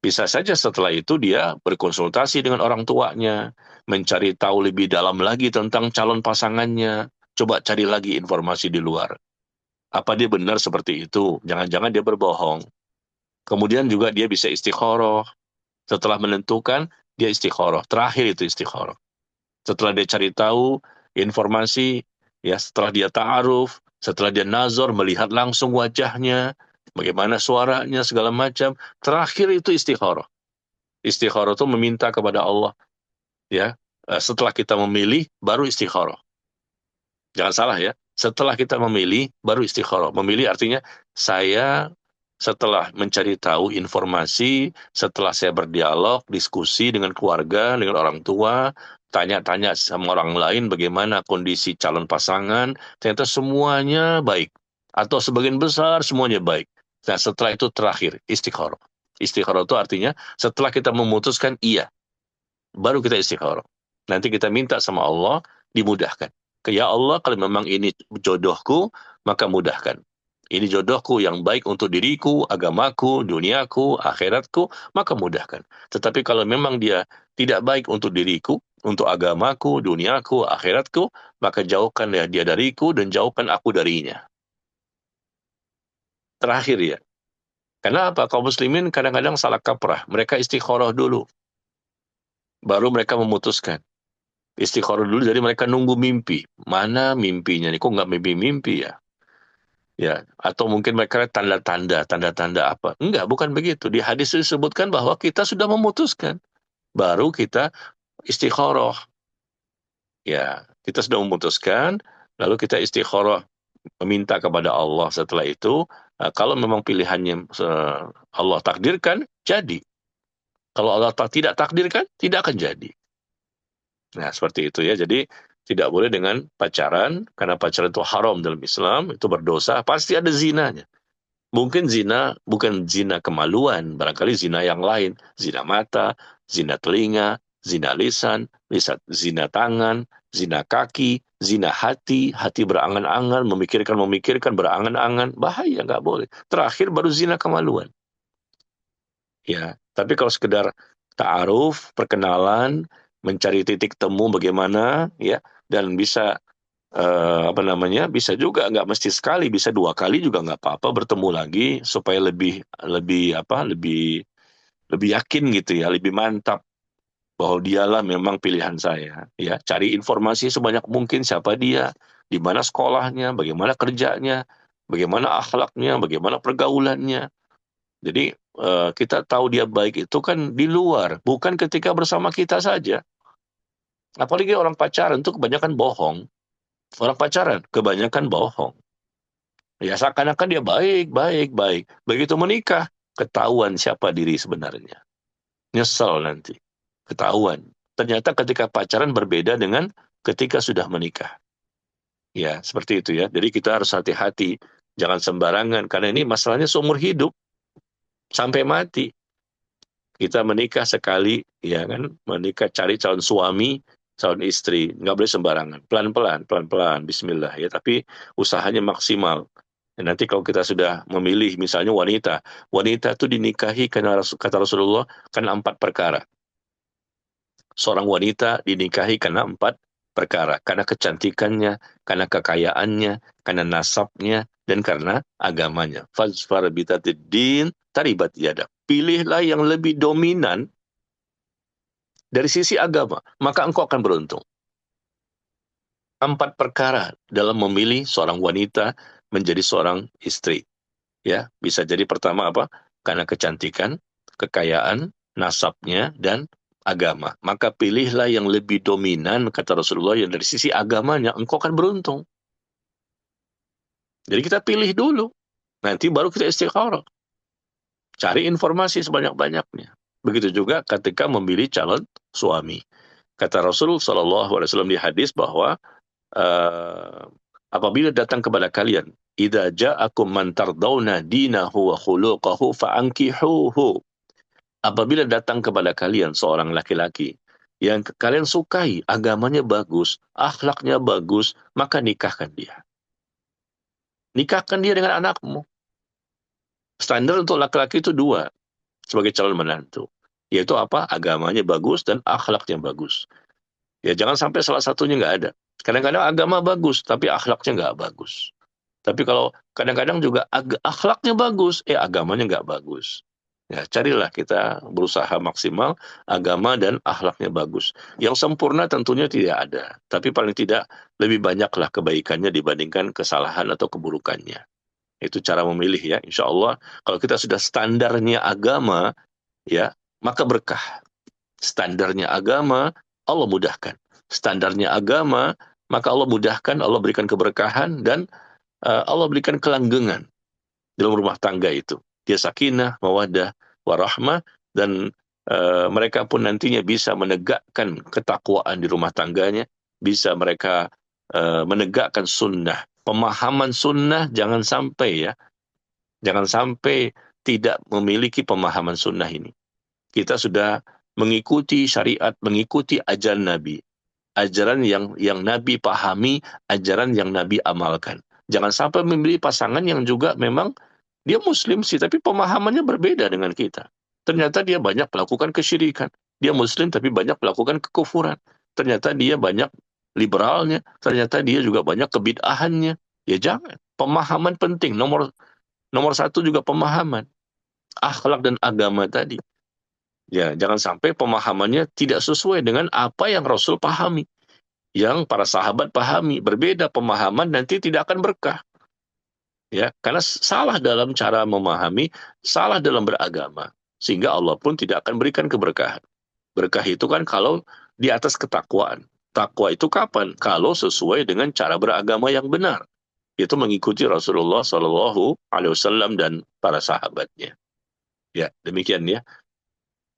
Bisa saja setelah itu dia berkonsultasi dengan orang tuanya, mencari tahu lebih dalam lagi tentang calon pasangannya, coba cari lagi informasi di luar. Apa dia benar seperti itu? Jangan-jangan dia berbohong. Kemudian juga dia bisa istikharah. Setelah menentukan, dia istikharah. Terakhir itu istikharah. Setelah dia cari tahu informasi, ya setelah dia ta'aruf, setelah dia nazar, melihat langsung wajahnya, bagaimana suaranya, segala macam. Terakhir itu istikharah. Istikharah itu meminta kepada Allah. Ya, setelah kita memilih, baru istikharah. Jangan salah ya. Setelah kita memilih, baru istikharah. Memilih artinya saya setelah mencari tahu informasi, setelah saya berdialog, diskusi dengan keluarga, dengan orang tua, tanya-tanya sama orang lain bagaimana kondisi calon pasangan, ternyata semuanya baik. Atau sebagian besar semuanya baik. Nah, setelah itu terakhir, istikharah. Istikharah itu artinya setelah kita memutuskan iya, baru kita istikharah. Nanti kita minta sama Allah, dimudahkan. Ya Allah, kalau memang ini jodohku, maka mudahkan. Ini jodohku yang baik untuk diriku, agamaku, duniaku, akhiratku, maka mudahkan. Tetapi kalau memang dia tidak baik untuk diriku, untuk agamaku, duniaku, akhiratku, maka jauhkanlah dia dariku dan jauhkan aku darinya. Terakhir ya. Karena apa? Kaum muslimin kadang-kadang salah kaprah. Mereka istikharah dulu, baru mereka memutuskan. Istikharah dulu, jadi mereka nunggu mimpi. Mana mimpinya nih? Kok nggak mimpi-mimpi ya? Ya, atau mungkin mereka tanda-tanda apa? Enggak, bukan begitu. Di hadis itu disebutkan bahwa kita sudah memutuskan, baru kita istikharah. Ya, kita sudah memutuskan, lalu kita istikharah, meminta kepada Allah setelah itu. Kalau memang pilihannya Allah takdirkan, jadi. Kalau Allah tidak takdirkan, tidak akan jadi. Nah, seperti itu ya. Jadi, tidak boleh dengan pacaran, karena pacaran itu haram dalam Islam, itu berdosa, pasti ada zinanya. Mungkin zina bukan zina kemaluan, barangkali zina yang lain. Zina mata, zina telinga, zina lisan, zina tangan, zina kaki, zina hati, hati berangan-angan, memikirkan, berangan-angan. Bahaya, nggak boleh. Terakhir baru zina kemaluan. Ya, tapi kalau sekedar ta'aruf, perkenalan, mencari titik temu bagaimana, ya, dan bisa bisa juga nggak mesti sekali, bisa 2 kali juga nggak apa-apa bertemu lagi supaya lebih lebih apa lebih lebih yakin gitu ya, lebih mantap bahwa dialah memang pilihan saya. Ya, cari informasi sebanyak mungkin siapa dia, di mana sekolahnya, bagaimana kerjanya, bagaimana akhlaknya, bagaimana pergaulannya. Jadi kita tahu dia baik itu kan di luar, bukan ketika bersama kita saja. Apalagi orang pacaran itu kebanyakan bohong. Orang pacaran kebanyakan bohong. Ya seakan-akan dia baik, baik, baik. Begitu menikah, ketahuan siapa diri sebenarnya. Nyesel nanti. Ketahuan. Ternyata ketika pacaran berbeda dengan ketika sudah menikah. Ya, seperti itu ya. Jadi kita harus hati-hati. Jangan sembarangan. Karena ini masalahnya seumur hidup. Sampai mati. Kita menikah sekali, ya kan? Menikah, cari calon suami, calon istri. Nggak boleh sembarangan. Pelan-pelan, pelan-pelan. Bismillah ya. Tapi usahanya maksimal. Dan nanti kalau kita sudah memilih misalnya wanita itu dinikahi karena kata Rasulullah karena 4 perkara. Seorang wanita dinikahi karena 4 perkara, karena kecantikannya, karena kekayaannya, karena nasabnya, dan karena agamanya. Fazfar bitatiddin taribat yada. Pilihlah yang lebih dominan dari sisi agama, maka engkau akan beruntung. 4 perkara dalam memilih seorang wanita menjadi seorang istri. Ya, bisa jadi pertama apa? Karena kecantikan, kekayaan, nasabnya, dan agama. Maka pilihlah yang lebih dominan, kata Rasulullah, yang dari sisi agamanya, engkau akan beruntung. Jadi kita pilih dulu. Nanti baru kita istikharah. Cari informasi sebanyak-banyaknya. Begitu juga ketika memilih calon suami. Kata Rasul SAW di hadis bahwa apabila datang kepada kalian, idza ja'akum man tardawna dinahu wa khuluquhu fa'ankihuhu. Apabila datang kepada kalian seorang laki-laki yang kalian sukai, agamanya bagus, akhlaknya bagus, maka nikahkan dia. Nikahkan dia dengan anakmu. Standar untuk laki-laki itu 2 sebagai calon menantu. Yaitu apa? Agamanya bagus dan akhlaknya bagus. Ya jangan sampai salah satunya nggak ada. Kadang-kadang agama bagus, tapi akhlaknya nggak bagus. Tapi kalau kadang-kadang juga akhlaknya bagus, agamanya nggak bagus. Ya, carilah kita berusaha maksimal, agama dan akhlaknya bagus. Yang sempurna tentunya tidak ada. Tapi paling tidak lebih banyaklah kebaikannya dibandingkan kesalahan atau keburukannya. Itu cara memilih ya. Insya Allah kalau kita sudah standarnya agama, ya maka berkah. Standarnya agama, Allah mudahkan. Standarnya agama, maka Allah mudahkan, Allah berikan keberkahan, dan Allah berikan kelanggengan dalam rumah tangga itu. Dia sakinah, mawaddah, warahmah, dan mereka pun nantinya bisa menegakkan ketakwaan di rumah tangganya, bisa mereka menegakkan sunnah. Pemahaman sunnah jangan sampai ya, jangan sampai tidak memiliki pemahaman sunnah ini. Kita sudah mengikuti syariat, mengikuti ajaran Nabi. Ajaran yang Nabi pahami, ajaran yang Nabi amalkan. Jangan sampai memilih pasangan yang juga memang dia muslim sih, tapi pemahamannya berbeda dengan kita. Ternyata dia banyak melakukan kesyirikan. Dia Muslim tapi banyak melakukan kekufuran. Ternyata dia banyak liberalnya. Ternyata dia juga banyak kebid'ahannya. Ya jangan. Pemahaman penting. Nomor satu juga pemahaman. Akhlak dan agama tadi. Ya, jangan sampai pemahamannya tidak sesuai dengan apa yang Rasul pahami. Yang para sahabat pahami. Berbeda pemahaman nanti tidak akan berkah. Ya, karena salah dalam cara memahami, salah dalam beragama, sehingga Allah pun tidak akan berikan keberkahan. Berkah itu kan kalau di atas ketakwaan. Takwa itu kapan? Kalau sesuai dengan cara beragama yang benar. Itu mengikuti Rasulullah Shallallahu Alaihi Wasallam dan para sahabatnya. Ya, demikian ya.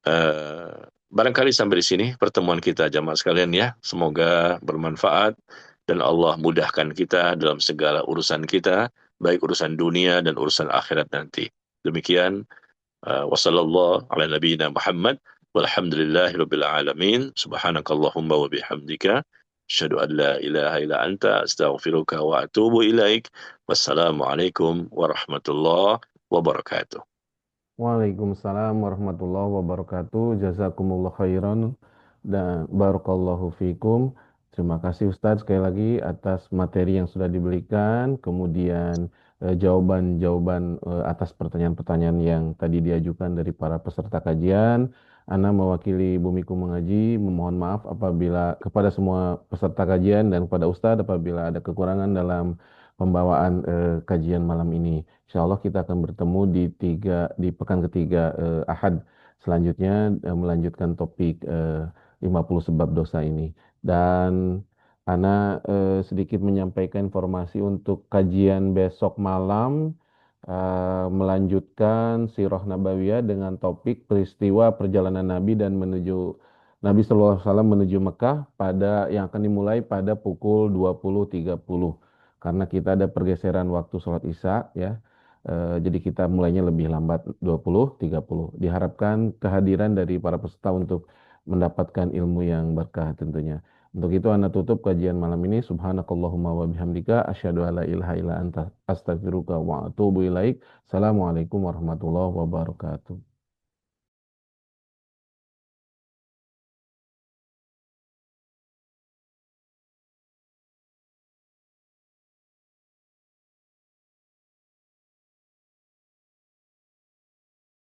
Eh, Barangkali sampai di sini pertemuan kita jamaah sekalian ya. Semoga bermanfaat dan Allah mudahkan kita dalam segala urusan kita, baik urusan dunia dan urusan akhirat nanti. Demikian, wassallallahu ala nabiyyina Muhammad walhamdulillahi rabbil alamin. Subhanakallahumma wa bihamdika asyhadu an la ilaha illa anta astaghfiruka wa atubu ilaik. Wassalamualaikum warahmatullahi wabarakatuh. Waalaikumsalam warahmatullahi wabarakatuh. Jazakumullah khairan dan barakallahu fikum. Terima kasih Ustadz sekali lagi atas materi yang sudah diberikan, kemudian jawaban-jawaban atas pertanyaan-pertanyaan yang tadi diajukan dari para peserta kajian. Ana mewakili Bumiku Mengaji memohon maaf apabila kepada semua peserta kajian dan kepada Ustadz apabila ada kekurangan dalam pembawaan kajian malam ini. Insya Allah kita akan bertemu di pekan ketiga Ahad selanjutnya melanjutkan topik 50 sebab dosa ini. Dan Ana sedikit menyampaikan informasi untuk kajian besok malam melanjutkan Sirah Nabawiyah dengan topik peristiwa perjalanan Nabi dan Nabi Sallallahu Alaihi Wasallam menuju Mekah yang akan dimulai pada pukul 20.30 karena kita ada pergeseran waktu sholat Isya ya. Jadi kita mulainya lebih lambat 20.30. Diharapkan kehadiran dari para peserta untuk mendapatkan ilmu yang berkah tentunya. Untuk itu Anda tutup kajian malam ini. Subhanakallahumma wa bihamdika asyhadu alla ilaha illa anta astaghfiruka wa atubu ilaik. Assalamualaikum warahmatullahi wabarakatuh.